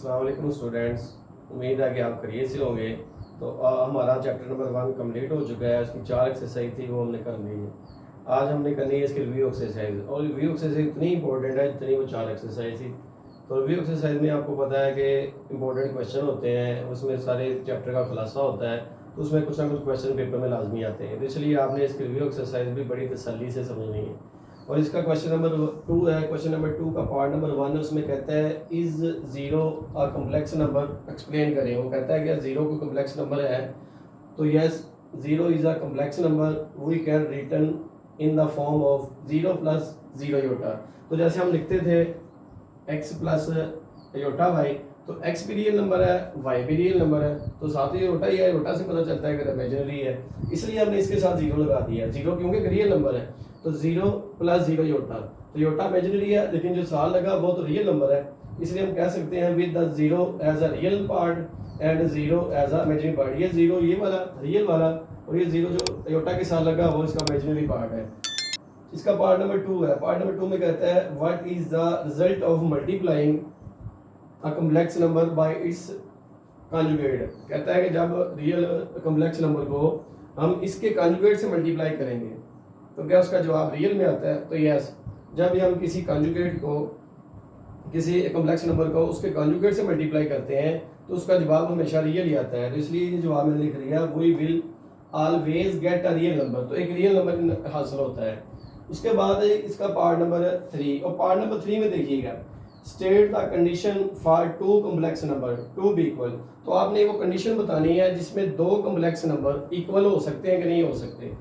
अस्सलाम वालेकुम स्टूडेंट्स। उम्मीद है कि आप खैरियत से होंगे। तो हमारा चैप्टर नंबर 1 कंप्लीट हो चुका है। उसकी 4 एक्सरसाइज थी, वो हमने कर ली है। आज हमने करनी है इसकी रिव्यू एक्सरसाइज, और रिव्यू एक्सरसाइज इतनी इंपॉर्टेंट है जितनी वो 4 एक्सरसाइज थी। तो रिव्यू एक्सरसाइज में आपको पता है कि इंपॉर्टेंट क्वेश्चन होते हैं, उसमें सारे चैप्टर का खुलासा होता है, तो उसमें कुछ ना कुछ क्वेश्चन पेपर में लाजमी आते हैं। तो इसलिए आपने इसकी रिव्यू एक्सरसाइज भी बड़ी तसल्ली से समझनी है। और इसका क्वेश्चन नंबर 2 है। क्वेश्चन नंबर 2 का पार्ट नंबर 1 है, उसमें कहता है is zero a complex number, explain करें। वो कहता है कि जीरो कोई कम्प्लेक्स नंबर है, तो yes zero is a complex number, we can return in the form of zero plus zero iota. तो जैसे हम लिखते थे एक्स प्लस योटा वाई, तो एक्स भी रियल नंबर है, वाई भी रियल नंबर है, तो साथ ही योटा ही है। योटा से पता चलता है कि इमेजिनरी है, इसलिए हमने इसके साथ जीरो लगा दिया। जीरो क्योंकि रियल नंबर है, तो जीरो प्लस जीरो योटा, तो योटा इमेजिनरी है, लेकिन जो साल लगा वो तो रियल नंबर है, इसलिए हम कह सकते हैं with the zero as a real part and zero as a imaginary part. ये जीरो ये वाला रियल वाला, और ये जीरो जो योटा के साथ लगा वो इसका इमेजिनरी पार्ट है। इसका पार्ट नंबर 2 है। पार्ट नंबर 2 में कहता है what is the result of multiplying a complex number by it's conjugate. कहता है कि जब रियल कॉम्प्लेक्स नंबर को हम इसके कॉन्जुगेट से मल्टीप्लाई करेंगे तो क्या उसका जवाब रियल में आता है। तो यस, जब भी हम किसी कॉन्जुगेट को, किसी कॉम्प्लेक्स नंबर को उसके कॉन्जुगेट से मल्टीप्लाई करते हैं तो उसका जवाब हमेशा रियल ही आता है। तो इसलिए ये जवाब मैंने लिख दिया, we will always get a real number, तो एक रियल नंबर हासिल होता है। उसके बाद इसका पार्ट नंबर 3, और पार्ट नंबर 3 में देखिएगा state the condition for two complex number to be equal. तो आपने वो कंडीशन बतानी है जिसमें दो कॉम्प्लेक्स नंबर इक्वल हो सकते हैं कि नहीं हो सकते।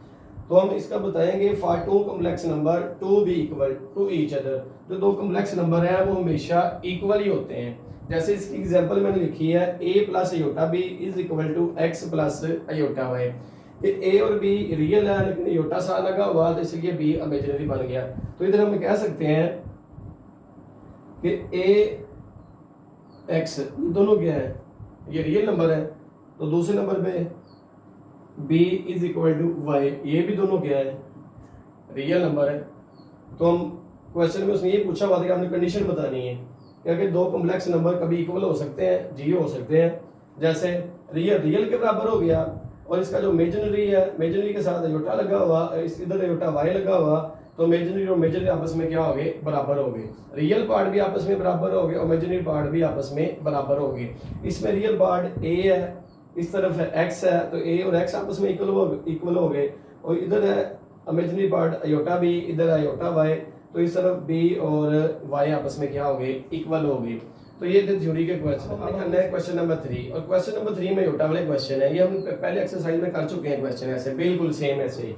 तो हम इसका बताएंगे for two complex number to be equal to each other. जो दो कॉम्प्लेक्स नंबर हैं वो हमेशा इक्वल ही होते हैं। जैसे इसकी एग्जांपल मैंने लिखी है a plus iota b is equal to x plus iota y। ये a और b रियल है, लेकिन अयोटा सा लगा हुआ, तो इसलिए b इमेजिनरी बन गया। तो इधर हम कह सकते हैं कि a x ये दोनों क्या है, ये रियल नंबर है, तो दूसरे नंबर पे b is equal to y, ये भी दोनों क्या है, रियल नंबर है। तो हम क्वेश्चन में उसने ये पूछा हुआ था कि आपने कंडीशन बतानी है क्या कि दो कॉम्प्लेक्स नंबर कभी इक्वल हो सकते हैं, जी हो सकते हैं। जैसे रियल के बराबर हो गया, और इसका जो इमेजिनरी है, इमेजिनरी के साथ अयोटा लगा हुआ, इस इधर अयोटा वाई लगा हुआ, तो इमेजिनरी और इमेजिनरी आपस में क्या हो गए, बराबर हो गए। रियल पार्ट भी आपस में बराबर हो गए और इमेजिनरी पार्ट भी आपस में बराबर हो गए। इसमें रियल पार्ट ए है, इस तरफ है एक्स है, तो ए और एक्स आपस में इक्वल हो गए, और इधर है इमेजिनरी पार्ट अयोटा बी, इधर है अयोटा वाई, तो इस तरफ बी और वाई आपस में क्या हो गए, इक्वल हो गए। तो ये थे थ्योरी के क्वेश्चन। अब हम है क्वेश्चन नंबर 3, और क्वेश्चन नंबर 3 में योटा वाले क्वेश्चन है। ये हम पहले एक्सरसाइज में कर चुके हैं क्वेश्चन, ऐसे बिल्कुल सेम ऐसे ही।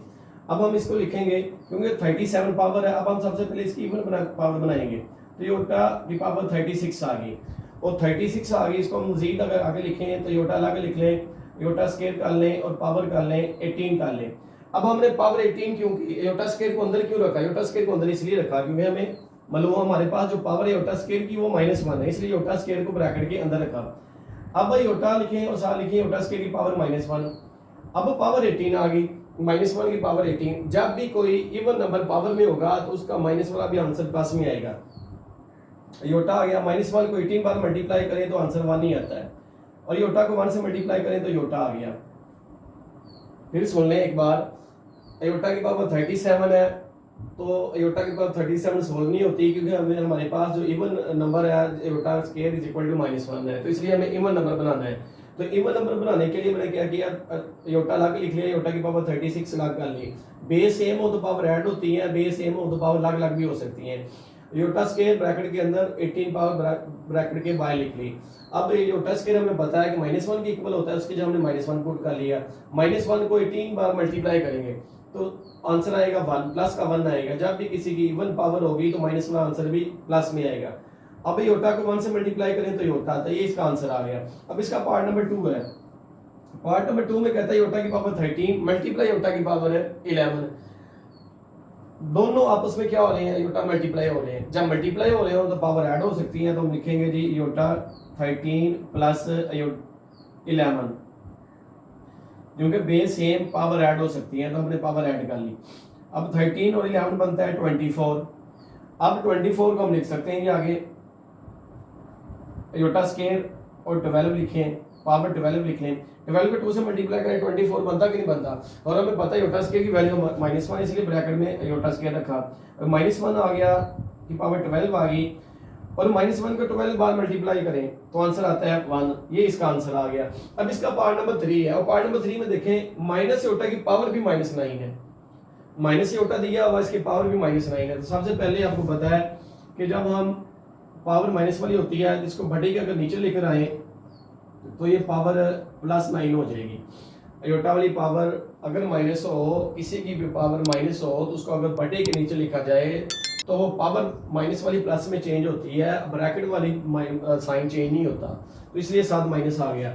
अब हम इसको लिखेंगे क्योंकि 37 पावर है। अब हम सबसे पहले इसकी इवन पावर बनाएंगे, तो योटा की पावर 36 आ गई, और 36 आ गई, इसको हम मजीद अगर आगे लिखें तो योटा अलग लिख लें, योटा स्केयर कर लें और पावर कर लें 18 कर लें। अब हमने पावर 18 क्यों की, योटा स्केयर को अंदर क्यों रखा, योटा स्केयर को अंदर इसलिए रखा क्योंकि हमें मालूम हमारे पास जो पावर है योटा स्केयर की वो -1 है, इसलिए योटा स्केयर को ब्रैकेट के अंदर रखा। अब योटा लिखें और साथ लिखें योटा स्केयर की पावर -1। अब पावर 18 आ गई, -1 की पावर 18। जब भी कोई इवन नंबर पावर में होगा तो उसका माइनस वाला भी आंसर प्लस में आएगा। योटा आ गया, -1 को 18 बार मल्टीप्लाई करें तो आंसर 1 ही आता है, और योटा को 1 से मल्टीप्लाई करें तो योटा आ गया। फिर सुन लें एक बार, अयोटा की पावर 37 है, तो अयोटा की पावर 37 सोल्व नहीं होती क्योंकि हमें हमारे पास जो इवन नंबर है iota square is equal to -1 है, तो इसलिए हमें इवन नंबर बनाना है। तो इवन नंबर बनाने के लिए मैंने क्या किया, अयोटा ला के लिख लिया, अयोटा की पावर 36 लाख कर ली। बेस सेम हो तो पावर ऐड होती है, बेस सेम हो तो पावर लाख लाख भी हो सकती है। अयोटा स्क्वायर ब्रैकेट के अंदर 18 पावर ब्रैकेट के बाहर लिख ली। अब योटा स्क्वायर हमें पता है कि -1 के इक्वल होता है, उसके जब हमने -1 पुट कर लिया, -1 को 18 बार मल्टीप्लाई करेंगे तो आंसर आएगा 1, प्लस का 1 आएगा। जब भी किसी की इवन पावर होगी तो माइनस वाला आंसर भी प्लस में आएगा। अब योटा को 1 से मल्टीप्लाई करें तो योटा आता है, ये इसका आंसर आ गया। अब इसका पार्ट नंबर 2 है। पार्ट नंबर 2 में कहता है योटा की पावर 13 मल्टीप्लाई योटा की पावर है 11। दोनों आपस में क्या हो रहे हैं, योटा मल्टीप्लाई हो रहे हैं। जब मल्टीप्लाई हो रहे हो तो पावर ऐड हो सकती है, तो हम लिखेंगे जी योटा 13 प्लस 11, क्योंकि बेस सेम पावर ऐड हो सकती है, तो हमने पावर ऐड कर ली। अब 13 और 11 बनता है 24। अब 24 को हम लिख सकते हैं ये आगे योटा स्केयर और 12 लिखें, पावर 12 लिख लें। 12 को 2 से मल्टीप्लाई करें 24 बनता कि नहीं बनता। और हमें पता है योटा स्केयर की वैल्यू -1, इसलिए ब्रैकेट में योटा स्केयर रखा। -1 आ गया कि पावर 12 आ गई, और -1 को 12 बार मल्टीप्लाई करें तो आंसर आता है 1। ये इसका आंसर आ गया। अब इसका पार्ट नंबर 3 है, और पार्ट नंबर 3 में देखें माइनस योटा की पावर भी -9 है, माइनस योटा दिया हुआ, इसकी पावर भी -9 है। तो सबसे पहले आपको पता है कि जब हम पावर माइनस वाली होती है, इसको बटे के अगर नीचे लेकर आए तो ये पावर +9 हो जाएगी। योटा वाली पावर अगर माइनस हो, किसी की भी पावर माइनस हो, तो उसको अगर बटे के नीचे लिखा जाए तो वो पावर माइनस वाली प्लस में चेंज होती है, ब्रैकेट वाली साइन चेंज नहीं होता, तो इसलिए साथ माइनस आ गया।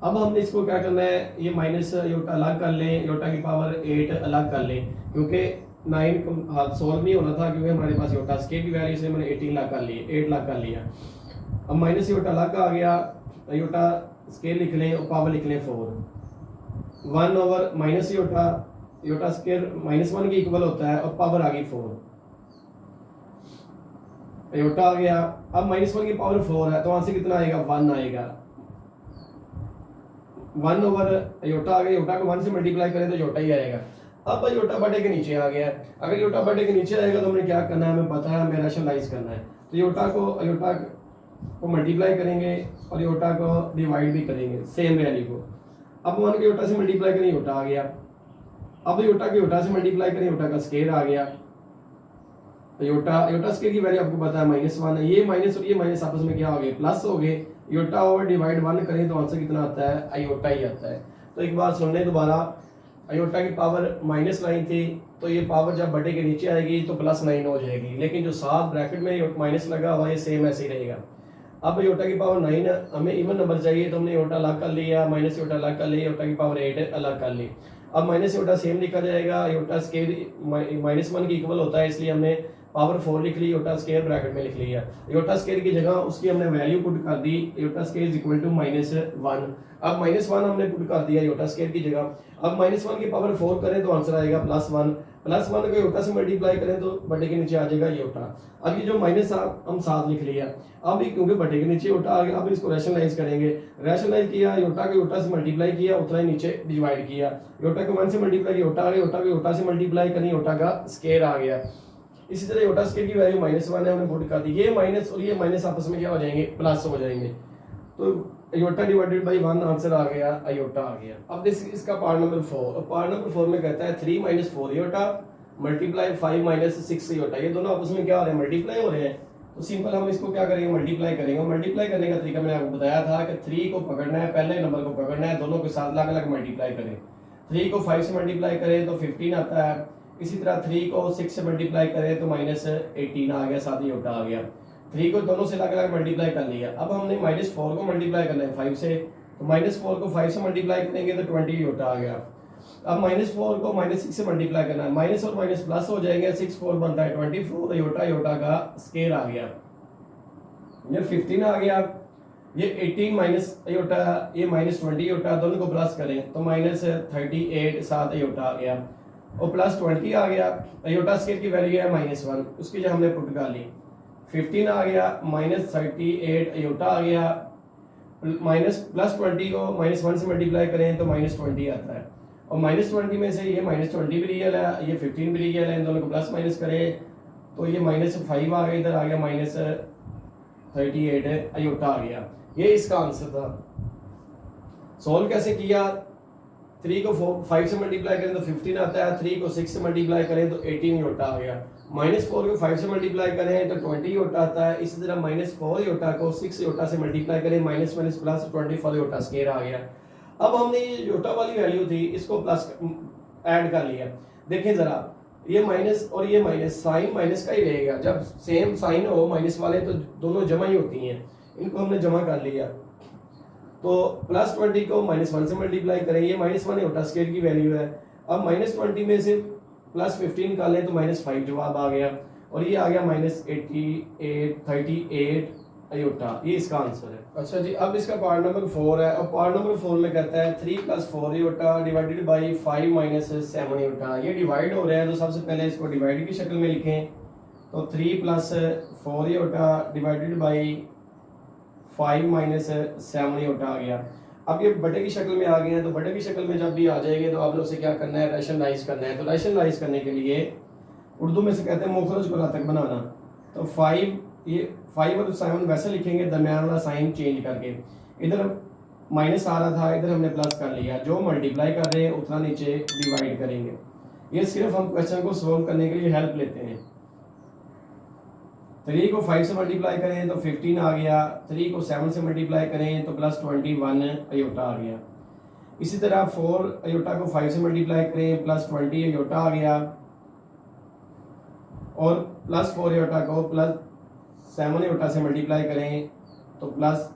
अब हमने इसको क्या करना है, ये माइनस योटा अलग कर लें, योटा की पावर 8 अलग कर लें, क्योंकि 9 को सॉल्व नहीं होना था, क्योंकि हमारे पास योटा स्केयर की वैल्यू से मैंने 18 लाख कर लिए, 8 लाख कर लिया। अब माइनस योटा अलग आ गया, योटा स्केयर लिख लें और पावर लिख लें 4। 1 over minus iota, iota square -1 के इक्वल होता है, और पावर आ गई 4, योटा आ गया। अब -1 की पावर 4 है, तो आंसर कितना आएगा, 1 आएगा। 1 ओवर योटा आ गया, योटा को 1 से मल्टीप्लाई करें तो योटा ही आएगा। अब योटा बटे के नीचे आ गया है, अगर योटा बटे के नीचे आएगा तो हमें क्या करना है, हमें पता है, हमें रैशनलाइज करना है। तो योटा को मल्टीप्लाई करेंगे और योटा को डिवाइड भी करेंगे सेम वैल्यू को। अब 1 के योटा से मल्टीप्लाई करें, योटा आ गया। अब योटा के योटा से मल्टीप्लाई करें, योटा का स्केयर आ गया। योटा स्केयर की वैल्यू आपको पता है -1 है, ये माइनस और ये माइनस आपस में क्या हो गए, प्लस हो गए। योटा ओवर डिवाइड 1 करें तो आंसर कितना आता है, अयोटा ही आता है। तो एक बार सुन लें दोबारा, अयोटा की पावर -9 थी, तो ये पावर जब बटे के नीचे आएगी तो +9 हो जाएगी, लेकिन जो साथ ब्रैकेट में माइनस लगा हुआ ये सेम ऐसे ही रहेगा। अब योटा की पावर 9 है, हमें इवन नंबर चाहिए, तो हमने योटा अलग कर लिया, माइनस योटा अलग कर लिया, योटा की पावर 8 अलग कर ली। अब माइनस योटा सेम लिखा जाएगा, योटा स्केयर -1 के इक्वल होता है, इसलिए हमने पावर 4 लिख ली, योटा स्केयर ब्रैकेट में लिख लिया। योटा स्केयर की जगह उसकी हमने वैल्यू पुट कर दी, योटा स्केयर इक्वल टू -1। अब -1 हमने पुट कर दिया योटा स्केयर की जगह। अब -1 की पावर 4 करें तो आंसर आएगा +1, +1 को योटा से मल्टीप्लाई करें तो बटे के नीचे आ जाएगा योटा। अब ये जो माइनस हम साथ लिख लिया, अब क्योंकि बटे के नीचे योटा आ गया, अब इसको रैशनलाइज करेंगे। रैशनलाइज किया, योटा को योटा से मल्टीप्लाई किया, उतना ही नीचे डिवाइड किया। योटा को 1 से मल्टीप्लाई किया, योटा आ गया, योटा को योटा से मल्टीप्लाई करें, योटा का स्केयर आ गया। इसी तरह योटा स्केयर की वैल्यू -1 है, हमने पुट कर दी। ये माइनस और ये माइनस आपस में क्या हो जाएंगे, प्लस हो जाएंगे। तो योटा डिवाइडेड बाई 1 आंसर आ गया, अयोटा आ गया। अब इसका पार्ट नंबर 4, और पार्ट नंबर 4 में कहता है 3 - 4 योटा मल्टीप्लाई 5 - 6 योटा। ये दोनों आपस में क्या हो रहे हैं, मल्टीप्लाई हो रहे हैं। तो सिंपल हम इसको क्या करेंगे, मल्टीप्लाई करेंगे। मल्टीप्लाई करने का तरीका मैंने आपको बताया था कि 3 को पकड़ना है, पहले नंबर को पकड़ना है, दोनों के साथ अलग अलग मल्टीप्लाई करें। 3 को 5 से मल्टीप्लाई करें तो 15 आता है, इसी तरह 3 को 6 से मल्टीप्लाई करें तो -18 आ गया, साथ ही योटा आ गया। 3 को दोनों से अलग अलग मल्टीप्लाई कर लिया। अब हमने -4 को मल्टीप्लाई करना है 5 से, तो -4 को 5 से मल्टीप्लाई करेंगे तो 20 योटा आ गया। अब -4 को -6 से मल्टीप्लाई करना है, माइनस और माइनस प्लस हो जाएंगे, 6 4 बनता है 24, योटा योटा का स्केयर आ गया। ये 15 आ गया, ये 18 माइनस योटा, ये -20 योटा, दोनों को प्लस करें तो -38 साथ योटा आ गया, और +20 आ गया। योटा स्केयर की वैल्यू है -1, उसकी जो हमने पुट कर ली। 15 आ गया, -38 योटा आ गया, +20 को -1 से मल्टीप्लाई करें तो -20 आता है, और -20 में से ये -20 भी रियल है, ये 15 भी रियल है, इन दोनों को प्लस माइनस करें तो ये -5 आ गया, इधर आ गया -38 अयोटा आ गया। ये इसका आंसर था। सॉल्व कैसे किया, 3 को 5 से मल्टीप्लाई करें तो 15 आता है, 3 को 6 से मल्टीप्लाई करें तो 18 योटा आ गया। -4 को 5 से मल्टीप्लाई करें तो 20 योटा आता है, इसी तरह -4 योटा को 6 योटा से मल्टीप्लाई करें, माइनस प्लस 24 योटा स्केयर आ गया। अब हमने ये योटा वाली वैल्यू थी, इसको प्लस ऐड कर लिया। देखें जरा, ये माइनस और ये माइनस, साइन माइनस का ही रहेगा, जब सेम साइन हो माइनस वाले तो दोनों जमा ही होती हैं, इनको हमने जमा कर लिया। तो +20 को -1 से मल्टीप्लाई करें, ये -1 योटा स्केयर की वैल्यू है। अब -20 में से +15 निकालें तो -5 जवाब आ गया, और ये आ गया -38 अयोटा, ये इसका आंसर है। अच्छा जी, अब इसका पार्ट नंबर 4 है, और पार्ट नंबर 4 में कहता है 3 + 4 योटा डिवाइडेड बाई 5 - 7 योटा। ये डिवाइड हो रहा है, तो सबसे पहले इसको डिवाइड की शक्ल में लिखें, तो 3 + 4 iota divided by 5 minus 7 iota आ गया। अब ये बटे की शक्ल में आ गए हैं, तो बटे की शक्ल में जब भी आ जाएंगे तो आपने उसे क्या करना है, रैशनलाइज करना है। तो रैशनलाइज करने के लिए उर्दू में से कहते हैं मुखरज को रातक बनाना। तो 5, ये 5 और 7 वैसे लिखेंगे, दरमियान वाला साइन चेंज करके। इधर माइनस आ रहा था, इधर हमने प्लस कर लिया। जो मल्टीप्लाई कर रहे हैं उतना नीचे डिवाइड करेंगे। ये सिर्फ हम क्वेश्चन को सोल्व करने के लिए हेल्प लेते हैं। 3 को 5 से मल्टीप्लाई करें तो 15 आ गया, 3 को 7 से मल्टीप्लाई करें तो प्लस 21 अयोटा आ गया। इसी तरह 4 अयोटा को 5 से मल्टीप्लाई करें प्लस 20 अयोटा आ गया, और प्लस 4 अयोटा को प्लस 7 अयोटा से मल्टीप्लाई करें तो प्लस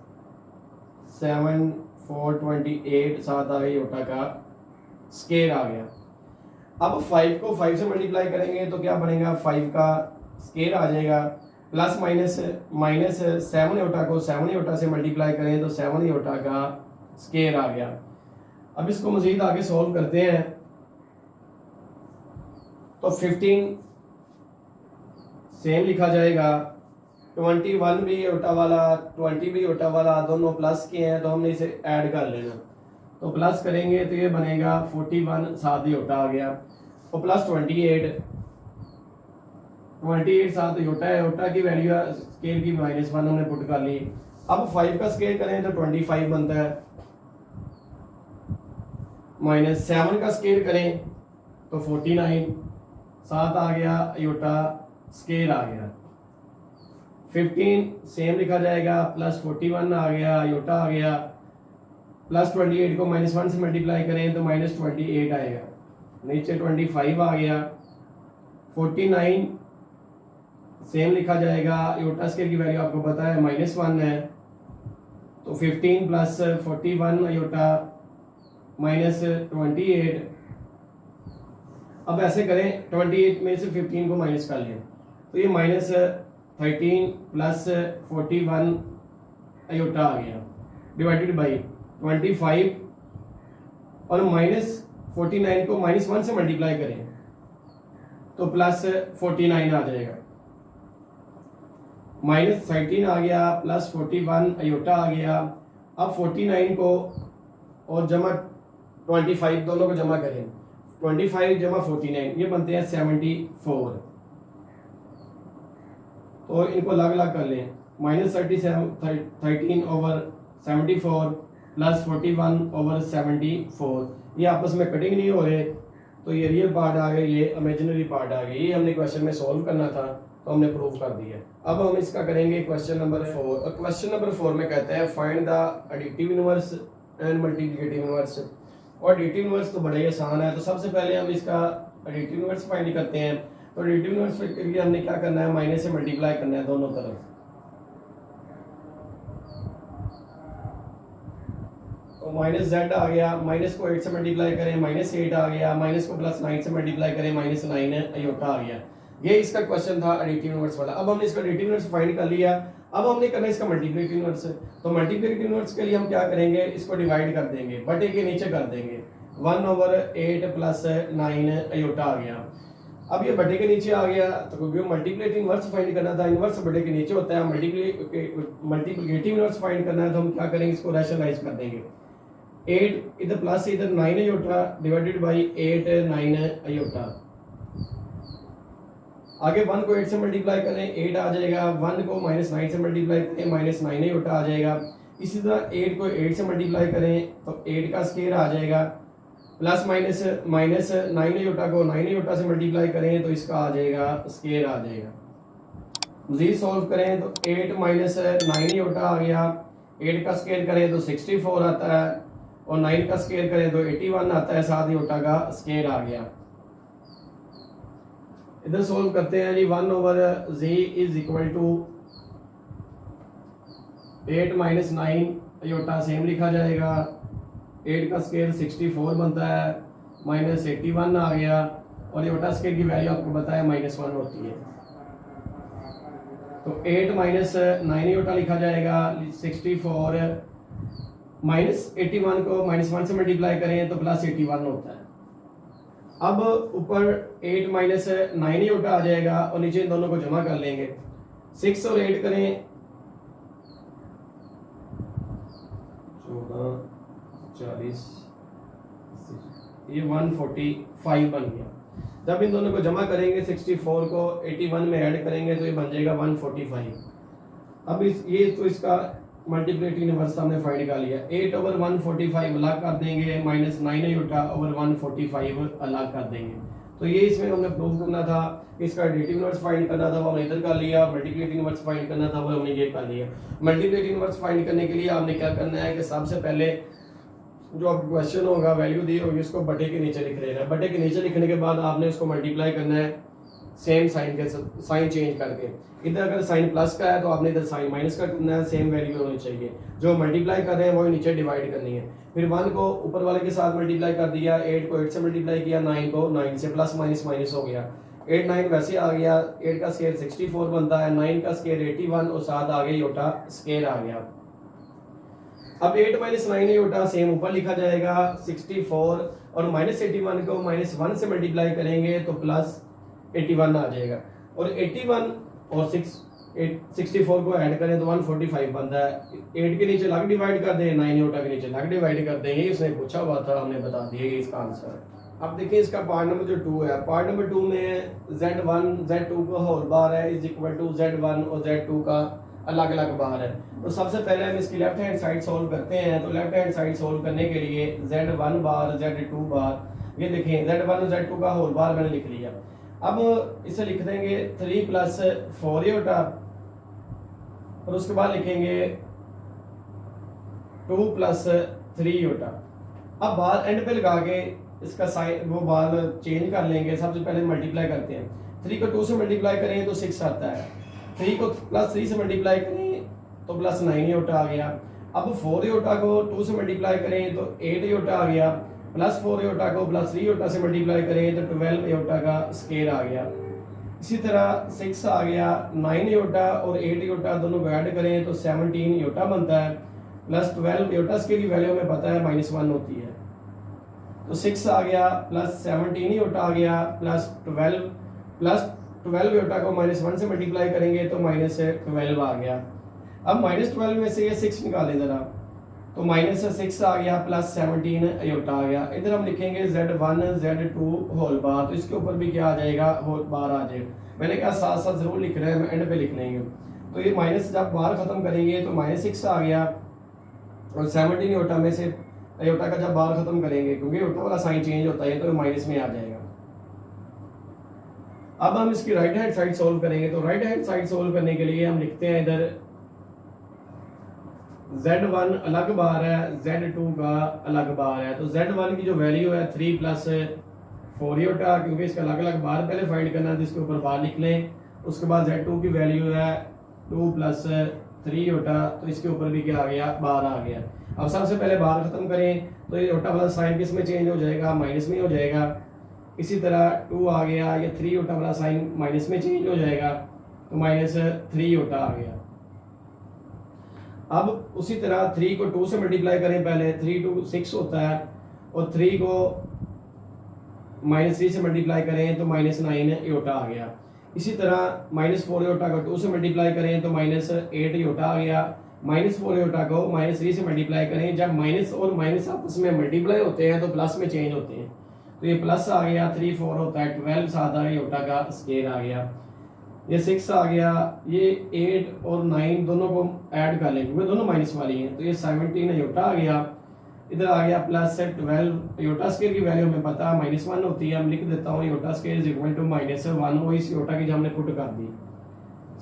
7 4 28 साथ आ गया अयोटा का स्केयर आ गया। अब 5 को 5 से मल्टीप्लाई करेंगे तो क्या बनेगा, 5 का स्केयर आ जाएगा, प्लस माइनस 7 योटा को 7 योटा से मल्टीप्लाई करें तो 7 योटा का स्केयर आ गया। अब इसको मजीद आगे सॉल्व करते हैं। तो 15 सेम लिखा जाएगा, 21 भी योटा वाला 20 भी योटा वाला दोनों प्लस के हैं, तो हमने इसे ऐड कर लेना। तो प्लस करेंगे तो ये बनेगा 41 साथ योटा आ गया, और प्लस 28 साथ योटा है, योटा की वैल्यू स्केयर की -1 हमने पुट कर ली। अब 5 का स्केयर करें तो 25 बनता है, -7 का स्केयर करें तो 49 साथ आ गया योटा स्केयर आ गया। 15 सेम लिखा जाएगा, प्लस 41 आ गया योटा आ गया, प्लस 28 को -1 से मल्टीप्लाई करें तो -28 आएगा, नीचे 25 आ गया। 49 सेम लिखा जाएगा, योटा स्केयर की वैल्यू आपको पता है -1 है, तो 15 प्लस 41 योटा -28। अब ऐसे करें, 28 में से 15 को माइनस कर लें तो ये -13 प्लस 41 योटा आ गया, डिवाइडेड बाई 25, और -49 को -1 से मल्टीप्लाई करें तो प्लस 49 आ जाएगा, -13 आ गया प्लस 41 अयोटा आ गया। अब 49 को और जमा 25 दोनों को जमा करें, 25 जमा 49 ये बनते हैं 74। तो इनको अलग अलग कर लें, -13 ओवर 74 प्लस 41 ओवर 74, ये आपस में कटिंग नहीं हो रहे, तो ये रियल पार्ट आ गए, ये इमेजिनरी पार्ट आ गए। ये हमने क्वेश्चन में सॉल्व करना था तो हमने प्रूव कर दिया। अब हम इसका करेंगे क्वेश्चन नंबर 4, और क्वेश्चन नंबर 4 में कहते हैं find the additive inverse and multiplicative inverse. और एडिटिव इनवर्स तो बड़ा ही आसान है, तो सबसे पहले हम इसका एडिटिव इनवर्स फाइंड करते हैं। तो एडिटिव इनवर्स के लिए हमने क्या करना है, माइनस से मल्टीप्लाई करना है दोनों तरफ। तो -z आ गया, माइनस को 8 से मल्टीप्लाई करें -8 आ गया, माइनस को +9 से मल्टीप्लाई करें -9 अयोटा आ गया। ये इसका क्वेश्चन था एडिटिव इनवर्स वाला। अब हमने इसका एडिटिव इनवर्स फाइंड कर लिया, अब हमने करना है इसका मल्टीप्लिकेटिव इनवर्स। तो मल्टीप्लिकेटिव इनवर्स के लिए हम क्या करेंगे, इसको डिवाइड कर देंगे, बटे के नीचे कर देंगे, 1/8 + 9 अयोटा आ गया। अब ये बटे के नीचे आ गया, तो क्योंकि मल्टीप्लिकेटिव इनवर्स फाइंड करना था, इनवर्स बटे के नीचे होता है, मल्टीप्लिकेटिव इनवर्स फाइंड करना है, तो हम क्या करेंगे, इसको रैशनलाइज कर देंगे। 8 इधर प्लस इधर 9 अयोटा डिवाइडेड बाई 8 9 अयोटा। आगे 1 को 8 से मल्टीप्लाई करें 8 आ जाएगा, 1 को -9 से मल्टीप्लाई करें -9 अयोटा आ जाएगा। इसी तरह 8 को 8 से मल्टीप्लाई करें तो 8 का स्केयर आ जाएगा, प्लस माइनस 9 अयोटा को 9 अयोटा से मल्टीप्लाई करें तो इसका आ जाएगा स्केयर आ जाएगा। मज़ीद सॉल्व करें तो 8 - 9 अयोटा आ गया, 8 का स्केयर करें तो 64 आता है, और 9 का स्केयर करें तो 81 आता है, 7 अयोटा का स्केयर आ गया। इधर सोल्व करते हैं जी, 1/z is equal to 8 - 9 iota same लिखा जाएगा, 8 का स्केयर 64 बनता है, -81 आ गया, और अयोटा स्केयर की वैल्यू आपको पता है -1 होती है। तो 8 - 9 अयोटा लिखा जाएगा, 64 -81 को -1 से मल्टीप्लाई करें तो +81 होता है। अब ऊपर 8 - 9 अयोटा आ जाएगा, और नीचे इन दोनों को जमा कर लेंगे, 6 और 8 करें 14 40 ये 145 बन गया। जब इन दोनों को जमा करेंगे 64 को 81 में ऐड करेंगे तो ये बन जाएगा 145। अब ये तो इसका मल्टीप्लिकेटिव इनवर्स हमने फाइंड निकाल लिया। 8/145 अलग कर देंगे, -9 /145 अलग कर देंगे। तो ये इसमें हमने प्रूव करना था, इसका एडिटिव इनवर्स फाइंड करना था वो हमने इधर कर लिया, मल्टीप्लिकेटिव इनवर्स फाइंड करना था वो हमने ये कर लिया। मल्टीप्लिकेटिव इनवर्स फाइंड करने के लिए आपने क्या करना है कि सबसे पहले जो आपको क्वेश्चन होगा वैल्यू दी होगी उसको बटे के नीचे लिख लेना है। बटे के नीचे लिखने के बाद आपने उसको मल्टीप्लाई करना है सेम साइन के साइन चेंज करके। इधर अगर साइन प्लस का है तो आपने इधर साइन माइनस का करना है, सेम वैल्यू होनी चाहिए। जो मल्टीप्लाई कर रहे हैं वही नीचे डिवाइड करनी है। फिर 1 को ऊपर वाले के साथ मल्टीप्लाई कर दिया, 8 को 8 से मल्टीप्लाई किया, 9 को 9 से, प्लस माइनस माइनस हो गया। 8 9 वैसे आ गया, 8 का स्क्वायर 64 बनता है, 9 का स्क्वायर 81 और साथ आगे योटा स्क्वायर आ गया। अब 8 - 9 योटा सेम ऊपर लिखा जाएगा, 64 और -81 को -1 से मल्टीप्लाई करेंगे तो +81 आ जाएगा। और 81 और 64 को ऐड करें तो 145 बनता है। 8 के नीचे अलग डिवाइड कर दें, 9 योटा के नीचे अलग डिवाइड कर देंगे। इसने पूछा हुआ था, हमने बता दिया ये इसका आंसर है। अब देखिए इसका पार्ट नंबर जो 2 है, पार्ट नंबर 2 में Z1 Z2 का होल बार है इज इक्वल टू Z1 और Z2 का अलग अलग बार है। तो सबसे पहले हम इसकी लेफ्ट हैंड साइड सॉल्व करते हैं। तो लेफ्ट हैंड साइड सॉल्व करने के लिए Z1 बार Z2 बार, ये देखें Z1 और Z2 का होल बार मैंने लिख लिया। अब इसे लिख देंगे 3 + 4 योटा और उसके बाद लिखेंगे 2 + 3 योटा। अब बार एंड पे लगा के इसका साइन वो बार चेंज कर लेंगे। सबसे पहले मल्टीप्लाई करते हैं, 3 को 2 से मल्टीप्लाई करें तो 6 आता है, 3 को +3 से मल्टीप्लाई करें तो +9 योटा आ गया। अब 4 योटा को 2 से मल्टीप्लाई करें तो 8 योटा आ गया, +4 योटा को +3 योटा से मल्टीप्लाई करें तो 12 योटा का स्क्वायर आ गया। इसी तरह 6 आ गया, 9 योटा और 8 योटा दोनों को ऐड करें तो 17 योटा बनता है, +12 योटा स्क्वायर की वैल्यू हमें पता है -1 होती है। तो 6 आ गया, +17 योटा आ गया, +12 योटा को -1 से मल्टीप्लाई करेंगे तो -12 आ गया। अब -12 में से ये 6 निकालें जरा, तो -6 आ गया, +17 योटा आ गया। इधर हम लिखेंगे Z1 Z2 होल बार, तो इसके ऊपर भी क्या आ जाएगा, होल बार आ जाएगा। मैंने कहा साथ साथ जरूर लिख रहे हैं, हम एंड पे लिख लेंगे। तो ये माइनस जब बार खत्म करेंगे तो -6 आ गया और 17 योटा में से योटा का जब बार खत्म करेंगे, क्योंकि योटा वाला साइन चेंज होता है तो माइनस में आ जाएगा। अब हम इसकी राइट हैंड साइड सोल्व करेंगे। तो राइट हैंड साइड सोल्व करने के लिए हम लिखते हैं इधर Z1 अलग बार है, Z2 का अलग बार है। तो Z1 की जो वैल्यू है 3 + 4 योटा, क्योंकि इसका अलग अलग बार पहले फाइंड करना है, जिसके ऊपर बार लिख लें। उसके बाद Z2 की वैल्यू है 2 + 3 योटा, तो इसके ऊपर भी क्या आ गया, बार आ गया। अब सबसे पहले बार खत्म करें तो ये योटा वाला साइन किस में चेंज हो जाएगा, माइनस में हो जाएगा। इसी तरह 2 आ गया, ये 3 योटा वाला साइन माइनस में चेंज हो जाएगा, तो -3 योटा आ गया। अब उसी तरह 3 को 2 से मल्टीप्लाई करें, पहले 3 2 6 होता है और 3 को -3 से मल्टीप्लाई करें तो -9 योटा आ गया। इसी तरह -4 योटा को 2 से मल्टीप्लाई करें तो -8 योटा आ गया। -4 योटा को -3 से मल्टीप्लाई करें, जब माइनस और माइनस आपस में मल्टीप्लाई होते हैं तो प्लस में चेंज होते हैं, तो ये प्लस आ गया, 3 4 होता है, 12 साथ आ गया, योटा का स्क्वायर आ गया। ये 6 आ गया, ये 8 और 9 दोनों को ऐड कर लेंगे, वे दोनों माइनस वाली हैं, तो ये 17 योटा आ गया। इधर आ गया +12 योटा स्क्वायर की वैल्यू हमें पता है -1 होती है, हम लिख देता हूँ iota square is equal to -1, वो इस योटा की जो हमने पुट कर दी।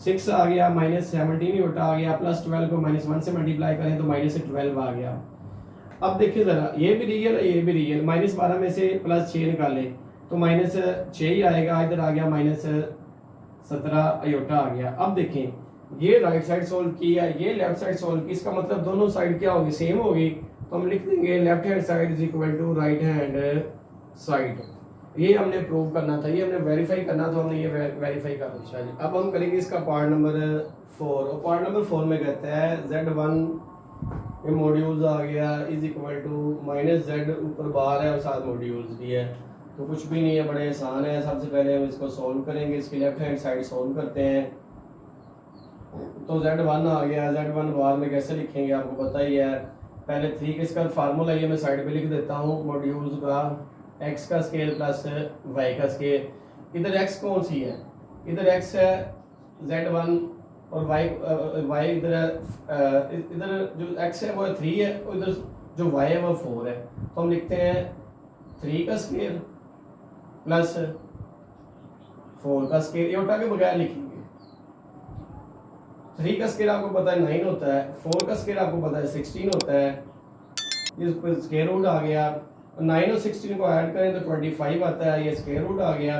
6 आ गया, -17 योटा आ गया, +12 को -1 से मल्टीप्लाई करें तो -12 आ गया। अब देखिए जरा, ये भी रियल है, ये भी रियल, -12 में से +6 निकालें तो -6 ही आएगा। इधर आ गया -17 योटा आ गया। अब देखें, ये राइट साइड सोल्व किया, ये लेफ्ट साइड सोल्व की, इसका मतलब दोनों साइड क्या होगी, सेम होगी। तो हम लिख देंगे left hand side is equal to right hand side. ये हमने प्रूव करना था, ये हमने वेरीफाई करना था, हमने ये वेरीफाई कर दिया जी। अब हम करेंगे इसका पार्ट नंबर 4, और पार्ट नंबर 4 में कहते हैं Z1 ये मॉड्यूल्स आ गया इज इक्वल टू -z, ऊपर बार है और साथ मॉड्यूल्स भी है, तो कुछ भी नहीं है, बड़े आसान है। सबसे पहले हम इसको सॉल्व करेंगे, इसकी लेफ्ट हैंड साइड सॉल्व करते हैं। तो Z1 आ गया, Z1 बार में कैसे लिखेंगे आपको पता ही है, पहले 3 का इसका फार्मूला ये मैं साइड पे लिख देता हूँ, मॉड्यूल्स का x का स्केल प्लस y का स्केल। इधर x कौन सी है, इधर x है z1 और y इधर है, इधर जो x है वो 3 है और इधर जो y है वो 4 है। तो हम लिखते हैं 3 का स्केल प्लस 4 का स्केल, योटा के बगैर लिखेंगे। 3 का स्केल आपको पता है 9 होता है, 4 का स्केल आपको पता है 16 होता है, ये स्केयर रूट आ गया। 9 और 16 को ऐड करें तो 25 आता है, ये स्केयर रूट आ गया।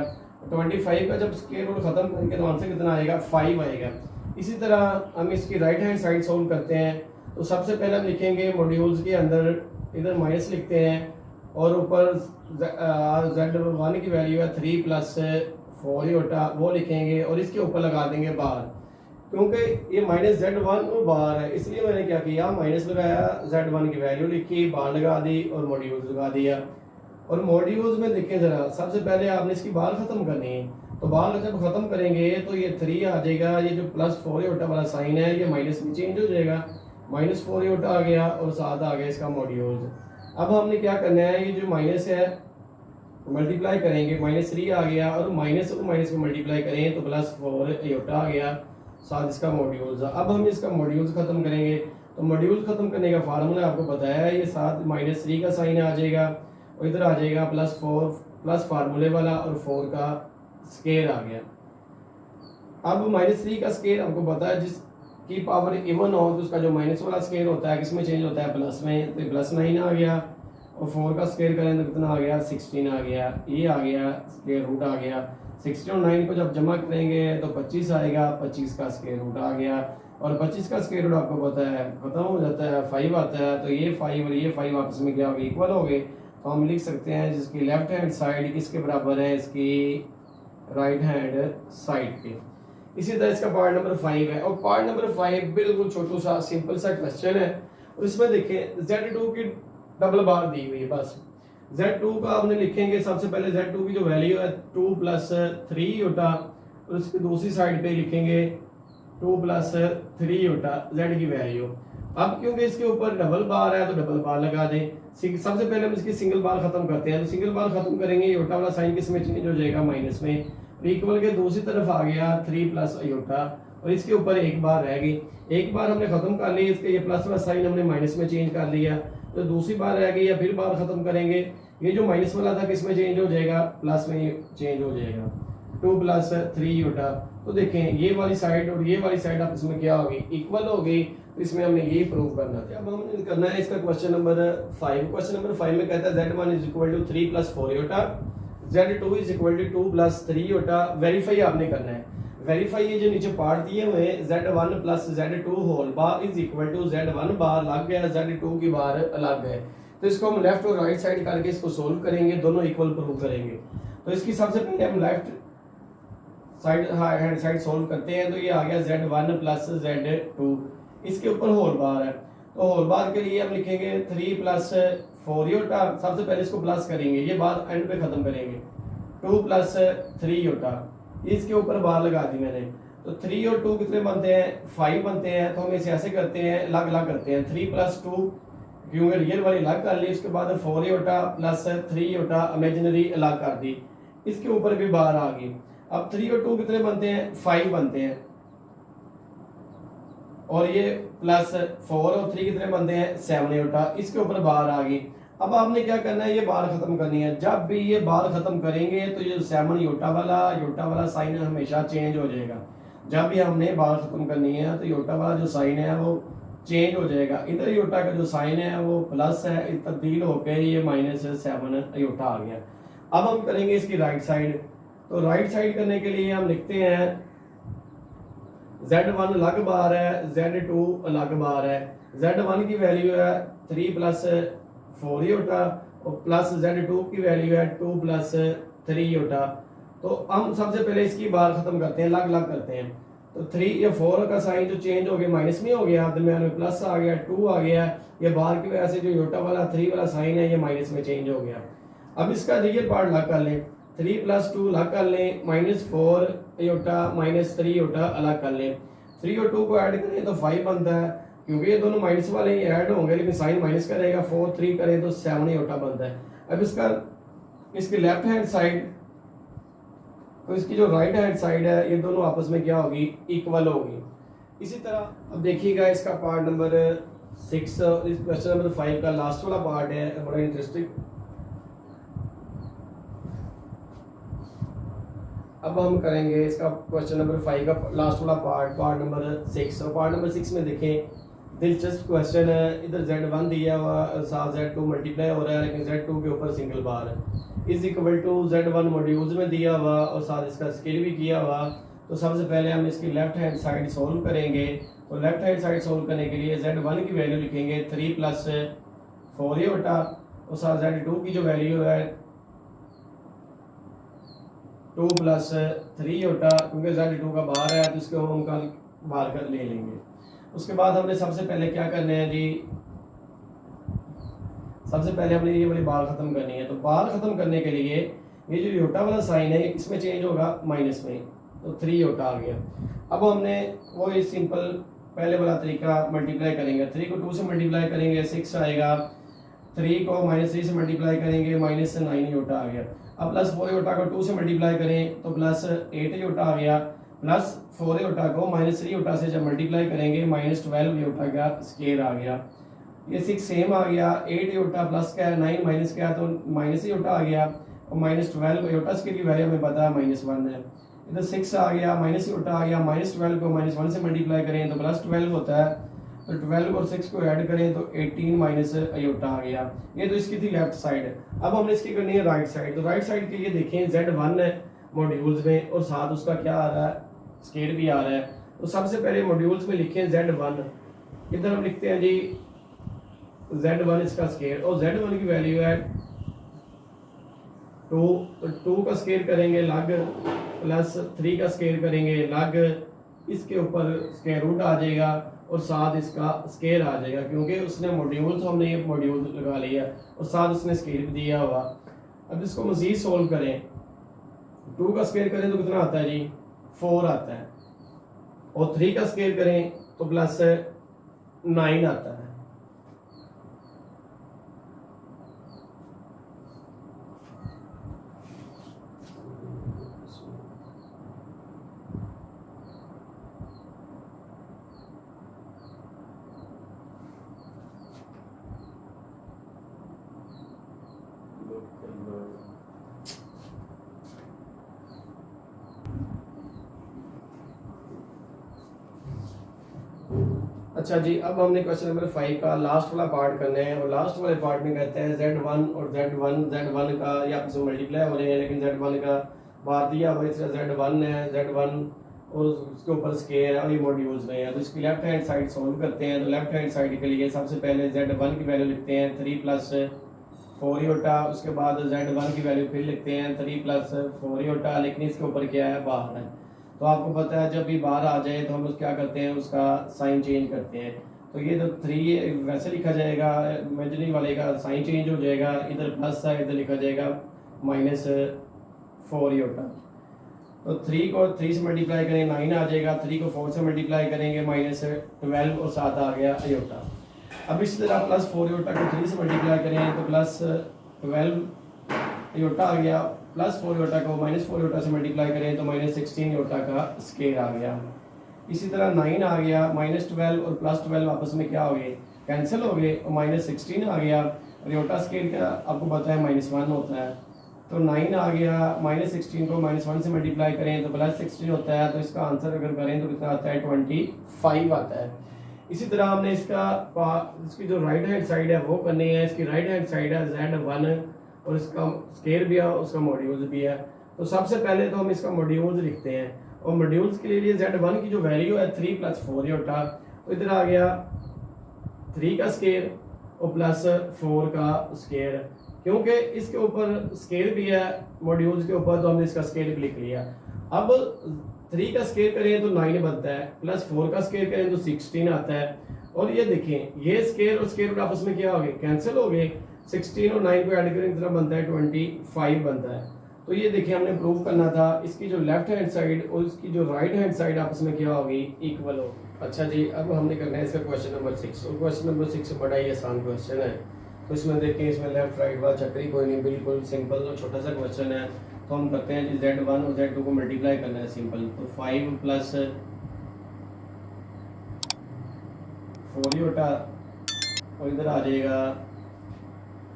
25 का जब स्केयर रूट खत्म करेंगे तो आंसर कितना आएगा, 5 आएगा। इसी तरह हम इसकी राइट हैंड साइड सॉल्व करते हैं। तो सबसे पहले हम लिखेंगे मॉड्यूल्स के अंदर इधर माइनस लिखते हैं और ऊपर z1 की वैल्यू है 3 प्लस 4 योटा, वो लिखेंगे और इसके ऊपर लगा देंगे बार, क्योंकि ये माइनस z1 और बार है इसलिए मैंने क्या किया, माइनस लगाया, z1 की वैल्यू लिखी, बार लगा दी और मॉड्यूल्स लगा दिया। और मॉड्यूल्स में देखें ज़रा, सबसे पहले आपने इसकी बार ख़त्म करनी है, तो बार जब ख़त्म करेंगे तो ये 3 आ जाएगा, ये जो प्लस 4 योटा वाला साइन है ये माइनस में चेंज हो जाएगा, -4 योटा आ गया और साथ आ गया इसका मॉड्यूल्स। अब हमने क्या करना है, ये जो माइनस है मल्टीप्लाई करेंगे, -3 आ गया और माइनस को माइनस को मल्टीप्लाई करें तो +4 योटा आ गया, साथ इसका मॉड्यूल्स। अब हम इसका मॉड्यूल्स खत्म करेंगे, तो मॉड्यूल्स खत्म करने का फार्मूला आपको बताया है, ये साथ -3 का साइन आ जाएगा और इधर आ जाएगा +4 प्लस फार्मूले वाला और 4 का स्केयर आ गया। अब -3 का स्केयर आपको पता है, जिसकी पावर इवन हो तो उसका जो माइनस वाला स्केयर होता है किसमें चेंज होता है, प्लस में, तो +9 आ गया और 4 का स्केयर करें तो कितना आ गया, 16 आ गया, ये आ गया स्केयर रूट आ गया। 16 और 9 को जब जमा करेंगे तो 25 आएगा, 25 का स्केयर रूट आ गया और 25 का स्केयर रूट आपको पता है खत्म हो जाता है, 5 आता है, तो ये 5 और ये 5 आपस में क्या हो गए, इक्वल हो गए। तो हम लिख सकते हैं जिसकी लेफ्ट हैंड साइड किसके बराबर है, इसकी राइट हैंड साइड के। इसी तरह इसका पार्ट नंबर 5 है और पार्ट नंबर 5 बिल्कुल छोटू सा सिंपल सा क्वेश्चन है और इसमें देखें Z2 की डबल बार दी हुई है। बस Z2 का हमने लिखेंगे, सबसे पहले Z2 की जो वैल्यू है 2 + 3 योटा और उसकी दूसरी साइड पे लिखेंगे 2 + 3 योटा Z की वैल्यू। अब क्योंकि इसके ऊपर डबल बार है तो डबल बार लगा दें। सबसे पहले हम इसकी सिंगल बार खत्म करते हैं, तो सिंगल बार खत्म करेंगे, योटा वाला साइन किस में चेंज हो जाएगा, माइनस में, इक्वल के दूसरी तरफ आ गया 3 + योटा और इसके ऊपर एक बार रह गई। एक बार हमने खत्म कर ली, इसके ये प्लस वाला साइन हमने माइनस में चेंज कर लिया, तो दूसरी बार रह गई, या फिर बार खत्म करेंगे, ये जो माइनस वाला था किस में चेंज हो जाएगा, प्लस में चेंज हो जाएगा, 2 + 3 योटा। तो देखें ये वाली साइड और ये वाली साइड आप इसमें क्या होगी, इक्वल हो गई, तो इसमें हमने ये प्रूव करना था। अब हमने करना है इसका क्वेश्चन नंबर 5। क्वेश्चन नंबर 5 में कहता है Z1 = 3 + 4 Yotta, Z2 = 2 + 3 Yotta. Verify आपने करना है, वेरीफाई ये जो नीचे पार्ट दिए हुए Z1 + Z2 whole bar = Z1 बार लग गया, Z2 की बार अलग है, तो इसको हम लेफ्ट और राइट साइड करके इसको सोल्व करेंगे, दोनों इक्वल प्रूव करेंगे। तो इसकी सबसे पहले हम left side hand side solve करते हैं, तो ये आ गया Z1 + Z2, इसके ऊपर होल बार है, तो होल बार के लिए हम लिखेंगे 3 + 4 योटा। सबसे पहले इसको प्लस करेंगे, ये बार एंड पे खत्म करेंगे, 2 + 3 योटा, इसके ऊपर बार लगा दी मैंने, तो 3 और 2 कितने बनते हैं, 5 बनते हैं। तो हम इसे ऐसे करते हैं, अलग अलग करते हैं, 3 + 2 क्योंकि रियल वाली अलग कर ली, उसके बाद 4 योटा + 3 योटा इमेजिनरी अलग कर दी, इसके ऊपर भी बार आ गई। अब 3 और 2 कितने बनते हैं, 5 बनते हैं, और ये +4 और 3 कितने बनते हैं, 7 योटा, इसके ऊपर बार आ गई। अब आपने क्या करना है, ये बार खत्म करनी है। जब भी ये बार खत्म करेंगे तो ये 7 योटा वाला साइन हमेशा चेंज हो जाएगा। जब भी हमने बार खत्म करनी है तो योटा वाला जो साइन है वो चेंज हो जाएगा, इधर योटा का जो साइन है वो प्लस है, तब्दील होकर ये -7 योटा आ गया। अब हम करेंगे इसकी राइट साइड, तो राइट साइड करने के लिए हम लिखते हैं Z1 अलग बार है, Z2 अलग बार है। Z1 की वैल्यू है 3 + 4 योटा और प्लस Z2 की वैल्यू है 2 + 3 योटा। तो हम सबसे पहले इसकी बार खत्म करते हैं, अलग अलग करते हैं, तो 3 या 4 का साइन जो चेंज हो गया माइनस में हो गया, दरमियान में प्लस आ गया, 2 आ गया, ये बार की वजह से जो योटा वाला 3 वाला साइन है ये माइनस में चेंज हो गया। अब इसका रियल पार्ट अलग कर लें, 3 + 2 अलग कर लें, -4 योटा -3 योटा अलग कर लें, 3 और 2 को ऐड करें तो 5 बनता है, क्योंकि ये दोनों माइनस वाले ही ऐड होंगे, लेकिन साइन माइनस का रहेगा, 4 3 करें तो 7 आयोटा बनता है। अब इसकी लेफ्ट हैंड साइड, तो इसकी जो राइट हैंड साइड है ये दोनों आपस में क्या होगी, इक्वल होगी। इसी तरह अब देखिएगा इसका पार्ट नंबर 6, इस क्वेश्चन नंबर 5 का लास्ट वाला पार्ट है, बड़ा इंटरेस्टिंग। अब हम करेंगे इसका क्वेश्चन नंबर 5 का लास्ट वाला पार्ट नंबर 6। और पार्ट नंबर 6 में देखें दिलचस्प क्वेश्चन है। इधर Z1 दिया हुआ, साथ Z2 मल्टीप्लाई हो रहा है, लेकिन Z2 के ऊपर सिंगल बार है, is equal to Z1 modules में दिया हुआ और साथ इसका स्केल भी किया हुआ। तो सबसे पहले हम इसकी लेफ्ट हैंड साइड सोल्व करेंगे। तो लेफ्ट हैंड साइड सोल्व करने के लिए Z1 की वैल्यू लिखेंगे 3 + 4 होता, और साथ Z2 की जो वैल्यू है 2 + 3 होता, क्योंकि Z2 का बाहर है तो इसको हम कल बाहर कर ले लेंगे। उसके बाद हमने सबसे पहले क्या करना है जी, सबसे पहले हमने ये वाली बाल खत्म करनी है। तो बाल खत्म करने के लिए ये जो योटा वाला साइन है इसमें चेंज होगा माइनस में, तो 3 योटा आ गया। अब हमने वो ये सिंपल पहले वाला तरीका मल्टीप्लाई करेंगे, 3 को 2 से मल्टीप्लाई करेंगे 6 आएगा, 3 को -3 से मल्टीप्लाई करेंगे -9 योटा आ गया। अब +4 योटा को 2 से मल्टीप्लाई करें तो +8 योटा आ गया, +4 योटा को -3 योटा से जब मल्टीप्लाई करेंगे -12 योटा का स्केयर आ गया। ये 6 सेम आ गया, 8 योटा प्लस का है, 9 माइनस का है तो माइनस योटा आ गया, और -12 योटा स्केयर की वैल्यू हमें पता है -1 है। इधर 6 आ गया, माइनस योटा आ गया, -12 को -1 से मल्टीप्लाई करें तो +12 होता है, तो 12 और 6 को ऐड करें तो 18 माइनस अयोटा आ गया। ये तो इसकी थी लेफ्ट साइड। अब हमने इसकी करनी है राइट साइड। तो राइट साइड के लिए देखें Z1 है मॉड्यूल्स में और साथ उसका क्या आ रहा है, स्केयर भी आ रहा है। तो सबसे पहले मॉड्यूल्स में लिखें Z1, इधर हम लिखते हैं जी Z1 इसका स्केयर, और Z1 की वैल्यू है 2, तो 2 का स्केयर करेंगे लग, +3 का स्केयर करेंगे लग, इसके ऊपर स्केयर रूट आ जाएगा और साथ इसका स्केयर आ जाएगा, क्योंकि उसने मॉड्यूल, तो हमने ये मॉड्यूल लगा लिया और साथ उसने स्केयर भी दिया हुआ। अब इसको मज़ीद सोल्व करें, 2 का स्केयर करें तो कितना आता है जी, 4 आता है, और 3 का स्केयर करें तो +9 आता है। अच्छा जी, अब हमने क्वेश्चन नंबर 5 का लास्ट वाला पार्ट करना है, और लास्ट वाले पार्ट में कहते हैं Z1 और Z1 का ये आपस में मल्टीप्लाई हो रहे हैं, लेकिन Z1 का बाहर दिया हुआ इसका Z1 है, Z1 और उसके ऊपर स्केयर है और ये मॉड्यूल्स में है। तो इसकी लेफ्ट हैंड साइड सॉल्व करते हैं। तो लेफ्ट हैंड साइड के लिए सबसे पहले Z1 की वैल्यू लिखते हैं 3 + 4 योटा, उसके बाद Z1 की वैल्यू फिर लिखते हैं 3 + 4 योटा, लेकिन इसके ऊपर क्या है, बाहर है। तो आपको पता है जब भी बाहर आ जाए तो हम उस क्या करते हैं, उसका साइन चेंज करते हैं। तो ये जो 3 वैसे लिखा जाएगा, इमेजिनरी वाले का साइन चेंज हो जाएगा, इधर प्लस है, इधर लिखा जाएगा -4 योटा। तो 3 को 3 से मल्टीप्लाई करें 9 आ जाएगा, 3 को 4 से मल्टीप्लाई करेंगे -12 और साथ आ गया योटा। अब इसी तरह +4 योटा को 3 से मल्टीप्लाई करें तो +12 योटा आ गया, +4 योटा को -4 योटा से मल्टीप्लाई करें तो -16 योटा का स्केयर आ गया। इसी तरह 9 आ गया, -12 और +12 आपस में क्या हो गए, कैंसिल हो गए, और -16 आ गया, और योटा स्केयर का आपको पता है -1 होता है। तो 9 आ गया, -16 को -1 से मल्टीप्लाई करें तो +16 होता है, तो इसका आंसर अगर करें तो कितना आता है, 25 आता है। इसी तरह हमने इसकी जो राइट हैंड साइड है वो करनी है। इसकी राइट हैंड साइड है Z1 और इसका स्केयर भी है, उसका मॉड्यूल्स भी है। तो सबसे पहले तो हम इसका मॉड्यूल्स लिखते हैं, और मॉड्यूल्स के लिए Z1 की जो वैल्यू है 3 + 4 योटा, तो इधर आ गया 3 का स्केयर और +4 का स्केयर, क्योंकि इसके ऊपर स्केयर भी है मॉड्यूल्स के ऊपर, तो हमने इसका स्केयर भी लिख लिया। अब 3 का स्केयर करें तो 9 बनता है, +4 का स्केयर करें तो 16 आता है, और ये देखें ये स्केयर और स्केयर आपस में क्या हो गए, कैंसिल हो गए, 16 और 9 को ऐड करें कितना बनता है, 25 बनता है। तो ये देखिए हमने प्रूव करना था, इसकी जो लेफ्ट हैंड साइड और इसकी जो राइट हैंड साइड आपस में क्या होगी, इक्वल होगी। अच्छा जी, अब हमने करना है इसका क्वेश्चन नंबर 6। और क्वेश्चन नंबर 6 बड़ा ही आसान क्वेश्चन है। तो इसमें देखें, इसमें लेफ्ट राइट वाला चक्री कोई नहीं, बिल्कुल सिंपल और छोटा सा क्वेश्चन है। तो हम करते हैं जी, Z1 और Z2 को मल्टीप्लाई करना है सिंपल। तो 5 प्लस 4 होता और इधर आ जाएगा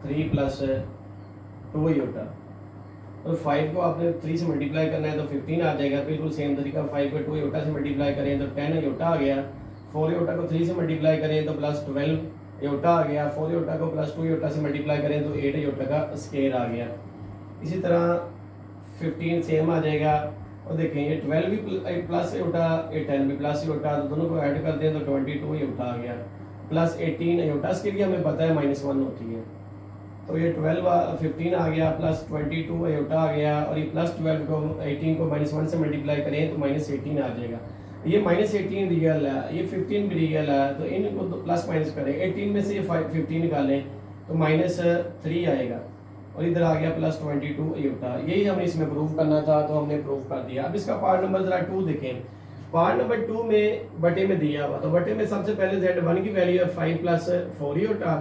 3 प्लस 2 होता। और 5 को आपने 3 से मल्टीप्लाई करना है तो 15 आ जाएगा। बिल्कुल सेम तरीका 5 को 2 योटा से मल्टीप्लाई करें तो 10 योटा आ गया। 4 योटा को 3 से मल्टीप्लाई करें तो प्लस 12 योटा आ गया। 4 योटा को प्लस 2 योटा से मल्टीप्लाई करें तो 8 योटा का स्केयर आ गया। इसी तरह 15 सेम आ जाएगा। और देखें ये 12 भी प्लस योटा, ये 10 भी प्लस योटा, तो दोनों को ऐड कर दें तो 22 योटा आ गया। प्लस 18 योटा के लिए हमें पता है -1 होती है, तो ये 15 आ गया, प्लस 22 योटा आ गया। और ये प्लस 12 को 18 को -1 से मल्टीप्लाई करें तो -18 आ जाएगा। ये -18 रियल है, ये 15 भी रियल है, तो इनको तो प्लस माइनस करें। 18 में से ये 15 निकालें तो -3 आएगा। और इधर आ गया प्लस 22 योटा। यही हमें इसमें प्रूव करना था, तो हमने प्रूव कर दिया। अब इसका पार्ट नंबर ज़रा 2 देखें। पार्ट नंबर 2 में बटे में दिया हुआ, तो बटे में सबसे पहले Z1 की वैल्यू है 5 प्लस 4 योटा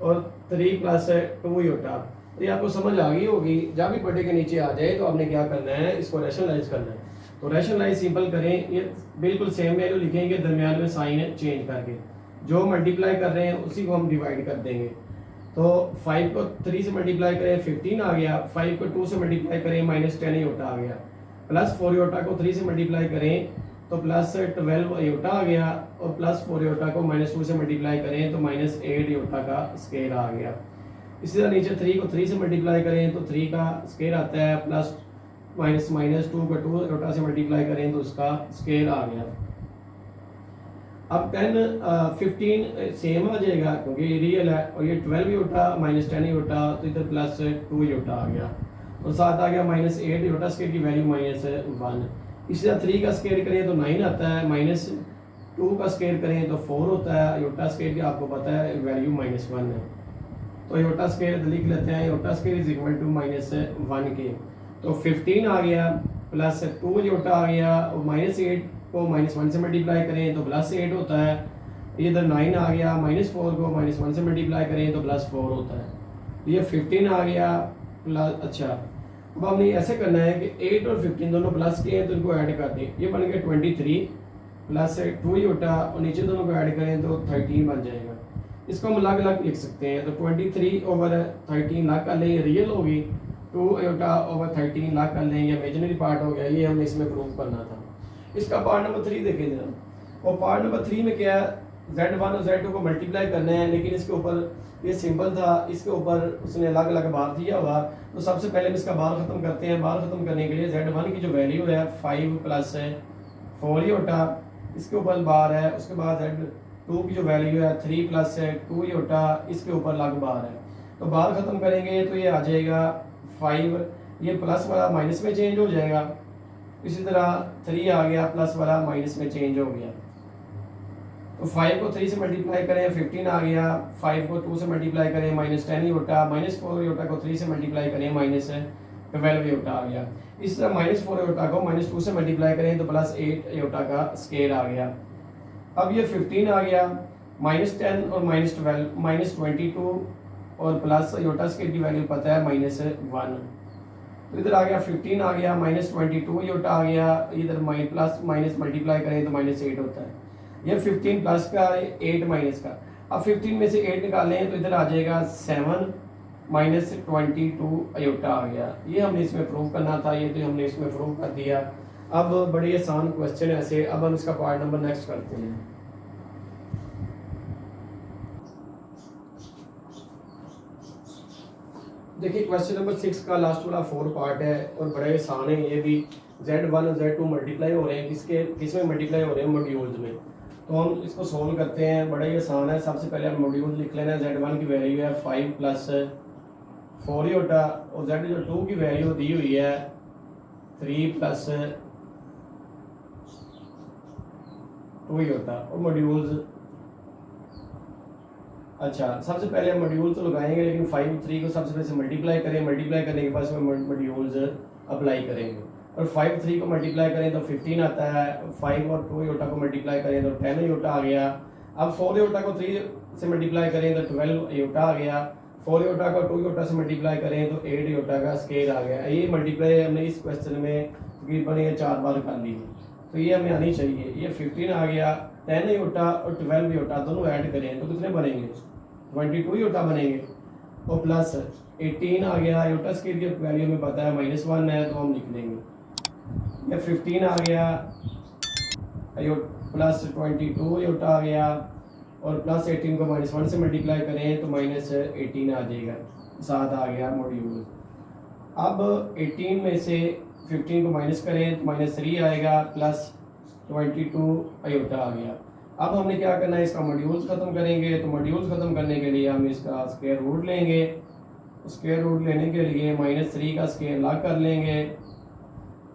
और 3 प्लस 2 योटा। तो ये आपको समझ आ गई होगी। जब भी बटे के नीचे आ जाए तो आपने क्या करना है, इसको रैशनलाइज करना है। तो रैशनलाइज सिंपल करें, ये बिल्कुल सेम वैल्यू लिखेंगे, दरमियान में साइन चेंज करके जो मल्टीप्लाई कर रहे हैं उसी को हम डिवाइड कर देंगे। तो 5 को 3 से मल्टीप्लाई करें 15 आ गया। 5 को 2 से मल्टीप्लाई करें -10 योटा आ गया। प्लस 4 योटा को 3 से मल्टीप्लाई करें तो प्लस 12 योटा आ गया। और प्लस 4 योटा को -2 से मल्टीप्लाई करें तो -8 योटा का स्केयर आ गया। इसी तरह नीचे 3 को 3 से मल्टीप्लाई करें तो 3 का स्केयर आता है। प्लस -2 को 2 योटा से मल्टीप्लाई करें तो उसका स्केयर आ गया। अब 15 सेम आ जाएगा क्योंकि ये रियल है। और ये 12 योटा -10 योटा, तो इधर प्लस 2 योटा आ गया। और साथ आ गया -8 योटा, स्केयर की वैल्यू -1। इसी तरह 3 का स्केयर करें तो 9 आता है, -2 का स्केयर करें तो 4 होता है। योटा स्केयर की आपको पता है वैल्यू -1 है, तो योटा स्केयर लिख लेते हैं। Iota square is equal to -1 के। तो 15 आ गया, प्लस 2 योटा आ गया। और -8 को -1 से मल्टीप्लाई करें तो +8 होता है। इधर 9 आ गया, -4 को -1 से मल्टीप्लाई करें तो +4 होता है। तो ये 15 आ गया प्लस। अच्छा, अब हमने ऐसे करना है कि 8 और 15 दोनों प्लस के हैं तो इनको ऐड कर दें। ये बन गया 23 प्लस 2 योटा, और नीचे दोनों को ऐड करें तो 13 बन जाएगा। इसको हम अलग अलग लिख सकते हैं। तो 23/13 लाख कर लें, ये रियल होगी। 2 योटा ओवर 13 लाख कर लें, ये इमेजिनरी पार्ट हो गया। ये हमने इसमें प्रूव करना था। इसका पार्ट नंबर 3 देखें जरा। और पार्ट नंबर 3 में क्या है, Z1 और Z2 को मल्टीप्लाई करना है, लेकिन इसके ऊपर ये सिंपल था, इसके ऊपर उसने अलग अलग बार दिया हुआ। तो सबसे पहले हम इसका बार ख़त्म करते हैं। बार ख़त्म करने के लिए Z1 की जो वैल्यू है 5 प्लस 4 योटा, इसके ऊपर बार है। उसके बाद Z2 की जो वैल्यू है 3 प्लस 2 योटा, इसके ऊपर अलग बार है। तो बार ख़त्म करेंगे तो ये आ जाएगा 5, ये प्लस वाला माइनस में चेंज हो जाएगा। इसी तरह 3 आ गया, प्लस वाला माइनस में चेंज हो गया। तो 5 को 3 से मल्टीप्लाई करें 15 आ गया। 5 को 2 से मल्टीप्लाई करें -10 योटा। -4 योटा को 3 से मल्टीप्लाई करें -12 योटा आ गया। इस तरह -4 योटा को -2 से मल्टीप्लाई करें तो +8 योटा का स्केयर आ गया। अब ये 15 आ गया, -10 और -12 -22 और प्लस योटा स्केयर की वैल्यू पता है -1। तो इधर आ गया 15 आ गया, -22 योटा आ गया। इधर प्लस माइनस मल्टीप्लाई करें तो -8 होता है। ये 15 प्लस का, 8 माइनस का। अब 15 में से 8 निकालें तो इधर आ जाएगा 7 -22 योटा आ गया। ये हमने इसमें प्रूव करना था, ये तो हमने इसमें प्रूव कर दिया। अब बड़ी आसान क्वेश्चन है ऐसे। अब हम इसका पार्ट नंबर नेक्स्ट करते हैं। देखिए क्वेश्चन नंबर 6 का लास्ट वाला 4 पार्ट है और बड़ा आसान है ये भी। Z1 और Z2 मल्टीप्लाई हो रहे हैं, किसमें मल्टीप्लाई हो रहे हैं, मॉड्यूल्स में। तो हम इसको सोल्व करते हैं, बड़ा ही आसान है। सबसे पहले हम मॉड्यूल लिख लेना है। Z1 की वैल्यू है 5 प्लस 4 योटा, और Z2 की वैल्यू दी हुई है 3 प्लस 2 योटा। और मॉड्यूल्स, अच्छा सबसे पहले हम मॉड्यूल्स तो लगाएंगे, लेकिन 5 3 को सबसे पहले मल्टीप्लाई करें। मल्टीप्लाई करने के बाद इसमें मॉड्यूल्स अप्लाई करेंगे। और 5 3 को मल्टीप्लाई करें तो 15 आता है, 5 और 2 योटा को मल्टीप्लाई करें तो 10 योटा आ गया। अब 4 योटा को 3 से मल्टीप्लाई करें तो 12 योटा आ गया। 4 योटा को 2 योटा से मल्टीप्लाई करें तो 8 योटा का स्केयर आ गया। ये मल्टीप्लाई हमने इस क्वेश्चन में तकरीबन ये 4 बार कर ली है, तो ये हमें आनी चाहिए। ये 15 आ गया, 10 योटा और 12 योटा दोनों ऐड करें तो कितने बनेंगे, 22 योटा बनेंगे। और प्लस 18 आ गया, योटा स्केयर की वैल्यू हमें पता है -1 है तो हम लिख देंगे। ये 15 आ गया, प्लस 22 योटा आ गया, और प्लस 18 को -1 से मल्टीप्लाई करें तो -18 आ जाएगा, 7 आ गया मॉड्यूल। अब 18 में से 15 को माइनस करें तो -3 आएगा, प्लस 22 योटा आ गया। अब हमने क्या करना है, इसका मॉड्यूल्स ख़त्म करेंगे। तो मॉड्यूल्स ख़त्म करने के लिए हम इसका स्क्वायर रूट लेंगे। स्क्वायर रूट लेने के लिए -3 का स्क्वायर अलग कर लेंगे,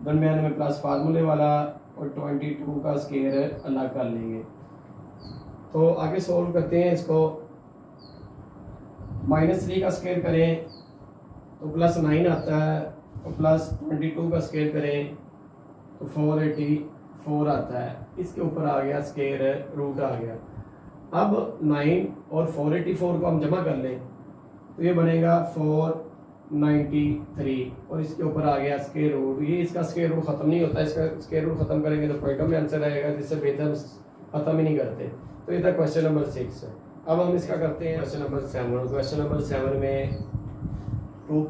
दरमियान में प्लस फार्मूले वाला, और 22 का स्क्वायर अलग कर लेंगे। तो आगे सोल्व करते हैं इसको। -3 का स्क्वायर करें तो +9 आता है, और प्लस 22 का स्क्वायर करें तो 484 आता है। इसके ऊपर आ गया स्क्वायर रूट आ गया। अब 9 और 484 को हम जमा कर लें तो ये बनेगा 493, और इसके ऊपर आ गया स्क्वायर रूट। ये इसका स्क्वायर रूट ख़त्म नहीं होता, इसका स्क्वायर रूट ख़त्म करेंगे तो पॉइंटों में आंसर आएगा, जिससे बेहतर ख़त्म ही नहीं करते। तो ये था क्वेश्चन नंबर 6। अब हम इसका करते हैं क्वेश्चन नंबर 7। क्वेश्चन नंबर 7 में 2 +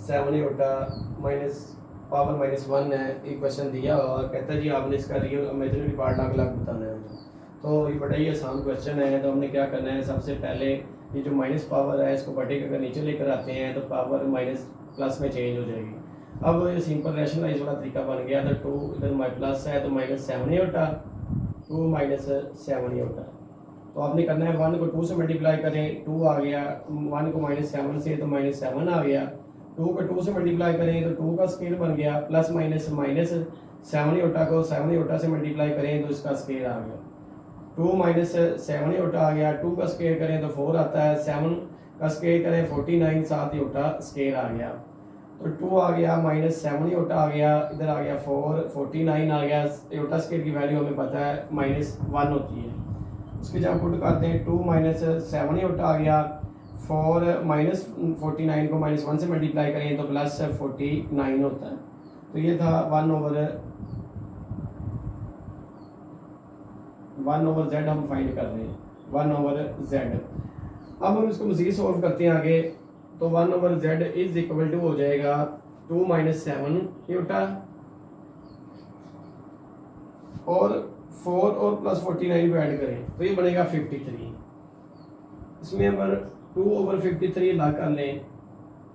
7 योटा पावर -1 है, एक क्वेश्चन दिया और कहता है जी आपने इसका रियल इमेजिनरी पार्ट अलग बताना है। तो ये बड़ा ही आसान क्वेश्चन है। तो हमने क्या करना है, सबसे पहले ये जो माइनस पावर है इसको बटे के अगर नीचे लेकर आते हैं तो पावर प्लस में चेंज हो जाएगी। अब ये सिंपल रैशनलाइज वाला तरीका बन गया। तो 2 इधर प्लस है तो -7 योटा, 2 -7 योटा। तो आपने करना है 1 को 2 से मल्टीप्लाई करें, 2 आ गया, 1 को -7 से तो -7 आ गया। 2 को 2 से मल्टीप्लाई करें तो 2 का स्केयर बन गया, प्लस -7 योटा को 7 योटा से मल्टीप्लाई करें तो इसका स्केयर आ गया। 2 -7 योटा आ गया, 2 का स्केयर करें तो 4 आता है, 7 का स्केयर करें 49, 7 योटा स्केयर आ गया। तो 2 आ गया, -7 योटा आ गया, इधर आ गया 4, 49 आ गया। योटा स्केयर की वैल्यू हमें पता है -1 होती है, उसकी जब पुट करते हैं 2 -7 योटा आ गया, 4 -49 को -1 से मल्टीप्लाई करें तो +49 होता है। तो ये था 1/z हम फाइंड कर रहे हैं, 1/z। अब हम इसको मज़ीद सॉल्व करते हैं आगे। तो 1/z इज इक्वल टू हो जाएगा 2 - 7 योटा और 4 और +49 को ऐड करें तो ये बनेगा 53। इसमें अगर 2/53 ला कर लें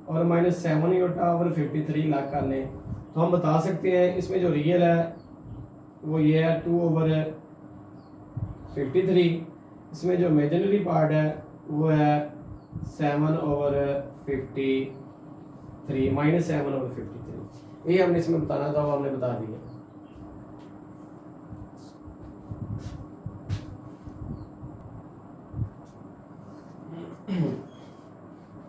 और -7 योटा ओवर 53 ला कर लें तो हम बता सकते हैं इसमें जो रियल है वो ये है 2/53। इसमें जो इमेजिनरी पार्ट है वो है 7/53, -7/53। ये हमने इसमें बताना था, वो हमने बता दिया।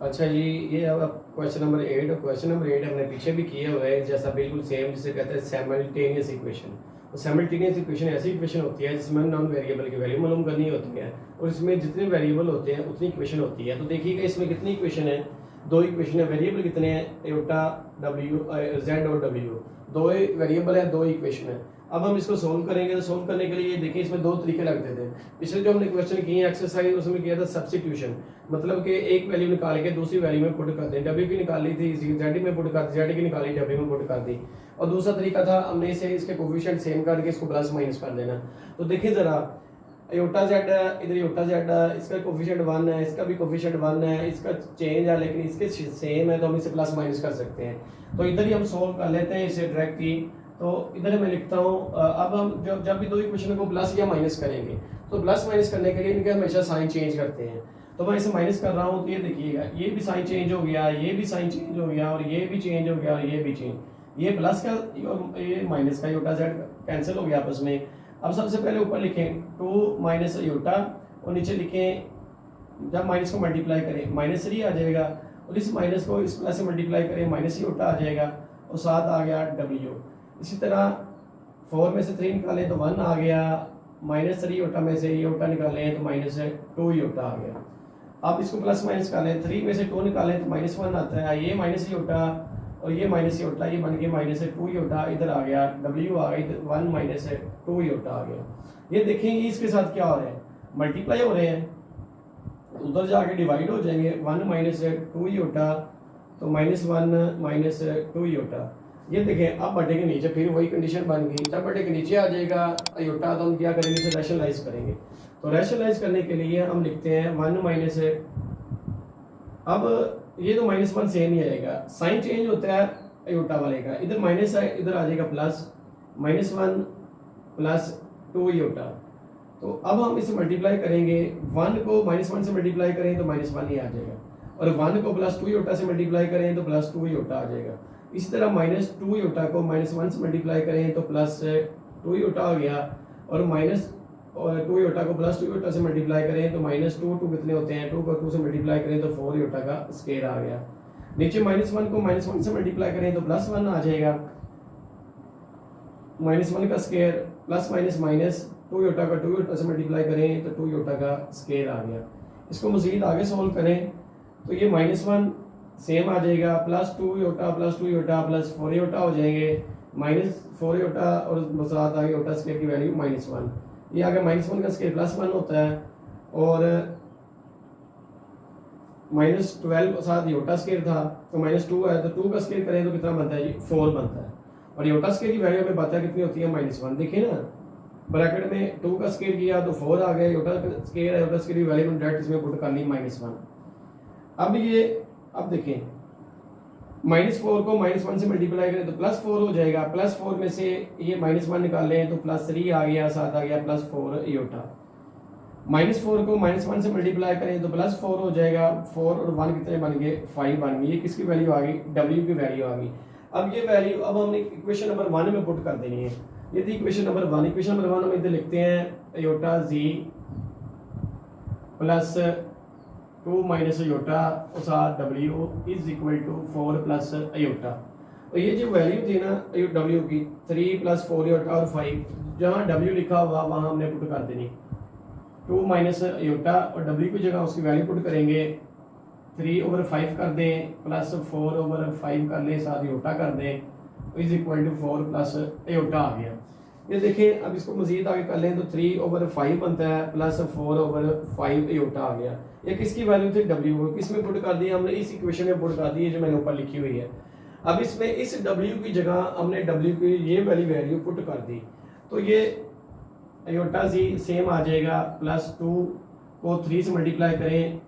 अच्छा जी, ये अब क्वेश्चन नंबर 8। और क्वेश्चन नंबर 8 हमने पीछे भी किया हुआ है, जैसा बिल्कुल सेम जिसे कहते हैं साइमल्टेनियस इक्वेशन। तो साइमल्टेनियस इक्वेशन ऐसी इक्वेशन होती है जिसमें नॉन वेरिएबल की वैल्यू मालूम करनी होती है, और इसमें जितने वेरिएबल होते हैं उतनी इक्वेशन होती है। तो देखिएगा इसमें कितनी इक्वेशन है, 2 इक्वेशन है। वेरिएबल कितने हैं, योटा, z और w, 2 वेरिएबल है, 2 इक्वेशन है। अब हम इसको सोल्व करेंगे। तो सोल्व करने के लिए देखिए इसमें 2 तरीके लगते थे। पिछले जो हमने क्वेश्चन किए हैं एक्सरसाइज, उसमें किया था सब्स्टिट्यूशन, मतलब कि एक वैल्यू निकाल के दूसरी वैल्यू में पुट कर दें। w की निकाली थी z में पुट कर दी, z की निकाली w में पुट कर दी। और दूसरा तरीका था हमने इसे इसके कोफिशिएंट सेम करके इसको प्लस माइनस कर देना। तो देखिए ज़रा, योटा z, इधर योटा z, इसका कोफिशिएंट 1 है, इसका भी कोफिशिएंट 1 है, इसका चेंज है लेकिन इसके सेम है, तो हम इसे प्लस माइनस कर सकते हैं। तो इधर ही हम सोल्व कर लेते हैं इसे डायरेक्ट ही। तो इधर मैं लिखता हूँ, अब हम जब भी 2 इक्वेशन को प्लस या माइनस करेंगे तो प्लस माइनस करने के लिए इनके हमेशा साइन चेंज करते हैं। तो मैं इसे माइनस कर रहा हूँ तो ये देखिएगा, ये भी साइन चेंज हो गया, ये भी साइन चेंज हो गया, और ये भी चेंज हो गया, और ये भी चेंज, ये प्लस का और ये माइनस का योटा z कैंसिल हो गया आपस में। अब सबसे पहले ऊपर लिखें 2 - योटा, और नीचे लिखें जब माइनस को मल्टीप्लाई करें -3 आ जाएगा, और इस माइनस को इस प्लस से मल्टीप्लाई करें माइनस योटा आ जाएगा, और साथ आ गया w। इसी तरह 4 में से 3 निकालें तो 1 आ गया, -3 योटा में से योटा निकालें तो -2 योटा आ गया। अब इसको प्लस माइनस निकालें, 3 में से 2 निकालें तो -1 आता है, ये माइनस योटा और ये माइनस योटा, ये बन गया -2 योटा, इधर आ गया W आ गई 1 - 2 योटा आ गया। ये देखें इसके साथ क्या हो रहा है, मल्टीप्लाई हो रहे हैं, उधर जाके डिवाइड हो जाएंगे, 1 - 2 योटा तो -1 - 2 योटा। ये देखें अब बटे के नीचे फिर वही कंडीशन बन गई, जब बटे के नीचे आ जाएगा अयोटा तो हम क्या करेंगे, इसे रैशनलाइज करेंगे। तो रैशनलाइज करने के लिए हम लिखते हैं 1 - अब ये तो -1 सेम ही आएगा, साइन चेंज होता है अयोटा वाले का, इधर माइनस है इधर आ जाएगा प्लस, -1 + 2 योटा। तो अब हम इसे मल्टीप्लाई करेंगे, 1 को -1 से मल्टीप्लाई करें तो -1 ही आ जाएगा, और 1 को +2 योटा से मल्टीप्लाई करें तो +2 योटा आ जाएगा। इसी तरह -2 योटा को -1 से मल्टीप्लाई करें तो +2 योटा आ गया, और -2 योटा को +2 योटा से मल्टीप्लाई करें तो -2 कितने होते हैं, 2 को 2 से मल्टीप्लाई करें तो 4 योटा का स्क्वायर आ गया। नीचे -1 को -1 से मल्टीप्लाई करें तो +1 आ जाएगा, -1 का स्क्वायर प्लस माइनस 2 योटा का 2 योटा से मल्टीप्लाई करें तो 2 योटा का स्क्वायर आ गया। इसको मज़ीद आगे सॉल्व करें तो ये -1 सेम आ जाएगा, +2 योटा +4 योटा हो जाएंगे, -4 योटा और साथ आगे योटा स्क्वायर की वैल्यू -1, ये आगे -1 का स्क्वायर +1 होता है, और -12 साथ योटा स्क्वायर था तो -2 है, तो 2 का स्क्वायर करें तो कितना बनता है जी, 4 बनता है, और योटा स्क्वायर की वैल्यू हमें पता है कितनी होती है, -1। देखिए ना ब्रैकेट में 2 का स्क्वायर किया तो 4 आ गया, योटा स्क्वायर है, योटा स्क्वायर की वैल्यू में डायरेक्ट इसमें पुट कर ली -1। अब देखें -4 को -1 से मल्टीप्लाई करें तो +4 हो जाएगा, +4 में से ये -1 निकालें तो +3 आ गया, साथ आ गया +4 योटा। -4 को -1 से मल्टीप्लाई करें तो +4 हो जाएगा, 4 और 1 कितने बन गए, 5 बन गए। ये किसकी वैल्यू आ गई, W की वैल्यू आ गई। अब ये वैल्यू अब हमने इक्वेशन नंबर 1 में पुट कर देनी है। ये थी इक्वेशन नंबर 1। इक्वेशन नंबर 1 हम इधर लिखते हैं iota Z plus 2 minus iota और साथ W is equal to 4 plus iota. और ये जो वैल्यू थी ना W की 3 + 4 अयोटा और 5, जहाँ W लिखा हुआ वहाँ हमने पुट कर देनी 2 माइनस अयोटा, और W की जगह उसकी वैल्यू पुट करेंगे 3/5 कर दें प्लस 4/5 कर लें, साथ अयोटा कर दें is equal to 4 plus iota आ गया। ये देखें अब इसको मजीद आगे कर लें तो 3/5 बनता है प्लस 4/5 अयोटा आ गया। ये किसकी वैल्यू थी, W को। किस में पुट कर दी हमने, इस इक्वेशन में पुट कर दी है जो मैंने ऊपर लिखी हुई है। अब इसमें इस W की जगह हमने W की ये वाली वैल्यू पुट कर दी, तो ये अयोटा Z सेम आ जाएगा, +2 को 3 से मल्टीप्लाई करें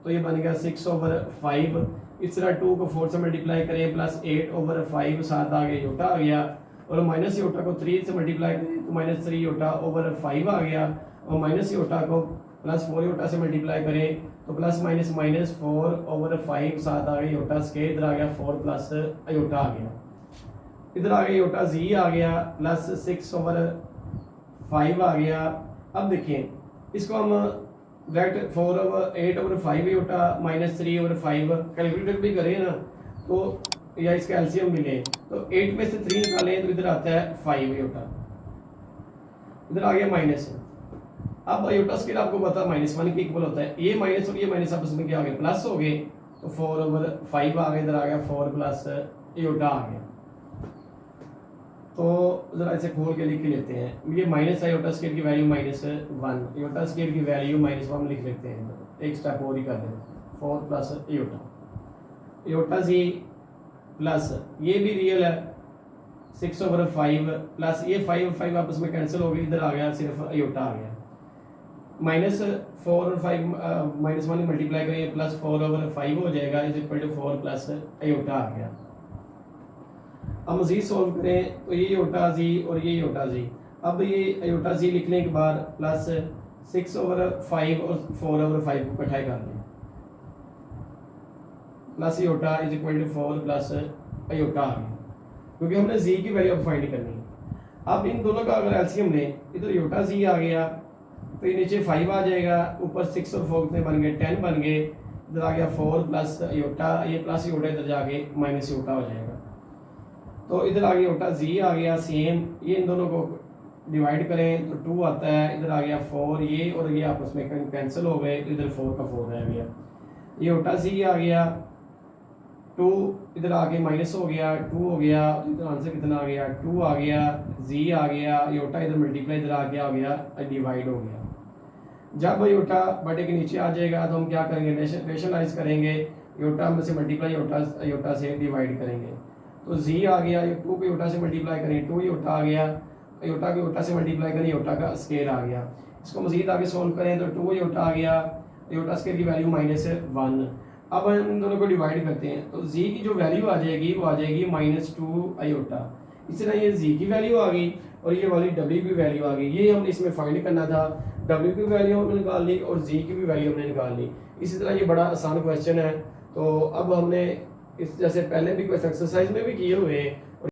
तो ये बन गया 6/5। इस तरह 2 को 4 से मल्टीप्लाई करें +8/5, साथ आगे योटा आ गया, और माइनस योटा को 3 से मल्टीप्लाई करें तो -3 योटा/5 आ गया, और माइनस योटा को +4 योटा से मल्टीप्लाई करें तो ±-4/5, साथ आ गया योटा स्क्वायर, इधर आ गया 4 प्लस अयोटा आ गया, इधर आ गया योटा Z आ गया +6/5 आ गया। अब देखिए इसको हम डायरेक्ट 8/5 योटा -3/5 कैलकुलेटर भी करें ना तो, या इसका एलसीएम मिले तो 8 में से 3 निकालें तो इधर आता है 5 योटा, इधर आ गया माइनस। अब अयोटा स्क्वायर आपको पता -1 के इक्वल होता है, ये माइनस और ये माइनस आपस में क्या हो गए, प्लस हो गए, तो 4/5 आ गया, इधर आ गया 4 प्लस अयोटा आ गया। तो जरा इसे खोल के लिख लेते हैं, ये माइनस है, अयोटा स्क्वायर की वैल्यू -1, अयोटा स्क्वायर की वैल्यू -1 लिख लेते हैं, एक स्टेप और ही कर दें, 4 plus iota, iota Z plus ये भी रियल है 6/5 प्लस ये 5 आपस में कैंसिल हो गई, इधर आ गया सिर्फ अयोटा आ गया, -4 और 5 -1 मल्टीप्लाई करें +4/5 हो जाएगा is equal to 4 plus iota आ गया। अब मज़ीद सॉल्व करें तो ये योटा Z और ये योटा Z, अब ये अयोटा Z लिखने के बाद प्लस 6/5 और 4/5 को इकट्ठा कर लें, plus iota is equal to 4 plus iota आ गया, क्योंकि हमने Z की वैल्यू अब फाइंड करनी है। अब इन दोनों का अगर एलसीएम लें, इधर योटा Z आ गया तो ये नीचे 5 आ जाएगा, ऊपर 6 और 4 कितने बन गए, 10 बन गए, इधर आ गया 4 प्लस योटा, ये प्लस योटा इधर जाके माइनस योटा हो जाएगा। तो इधर आ गया योटा जी आ गया सेम, ये इन दोनों को डिवाइड करें तो 2 आता है, इधर आ गया 4, ये और ये आपस में कैंसिल हो गए, तो इधर 4 का 4 रह गया। ये योटा जी आ गया 2, इधर आके माइनस हो गया 2 हो गया, तो इधर आंसर कितना आ गया 2 आ गया, जी आ गया, योटा इधर मल्टीप्लाई इधर आ गया डिवाइड हो गया। जब योटा बटे के नीचे आ जाएगा तो हम क्या करेंगे, रेशनलाइज करेंगे, योटा में से मल्टीप्लाई योटा से डिवाइड करेंगे। तो जी आ गया, 2 को योटा से मल्टीप्लाई करें 2 योटा आ गया, योटा को योटा से मल्टीप्लाई करें योटा का स्केयर आ गया। इसको मजीद आगे सोल्व करें तो 2 योटा आ गया, योटा स्केयर की वैल्यू -1। अब हम इन दोनों को डिवाइड करते हैं तो जी की जो वैल्यू आ जाएगी वो आ जाएगी -2 अयोटा। इसी तरह ये जी की वैल्यू आ गई और ये वाली डब्ल्यू की वैल्यू आ गई। ये हमने इसमें फाइंड करना था, डब्ल्यू की वैल्यू हमने निकाल ली और जी की भी वैल्यू हमने निकाल ली। इसी तरह ये बड़ा आसान क्वेश्चन है। तो अब हमने इस जैसे पहले भी कुछ एक्सरसाइज में भी किए हुए हैं,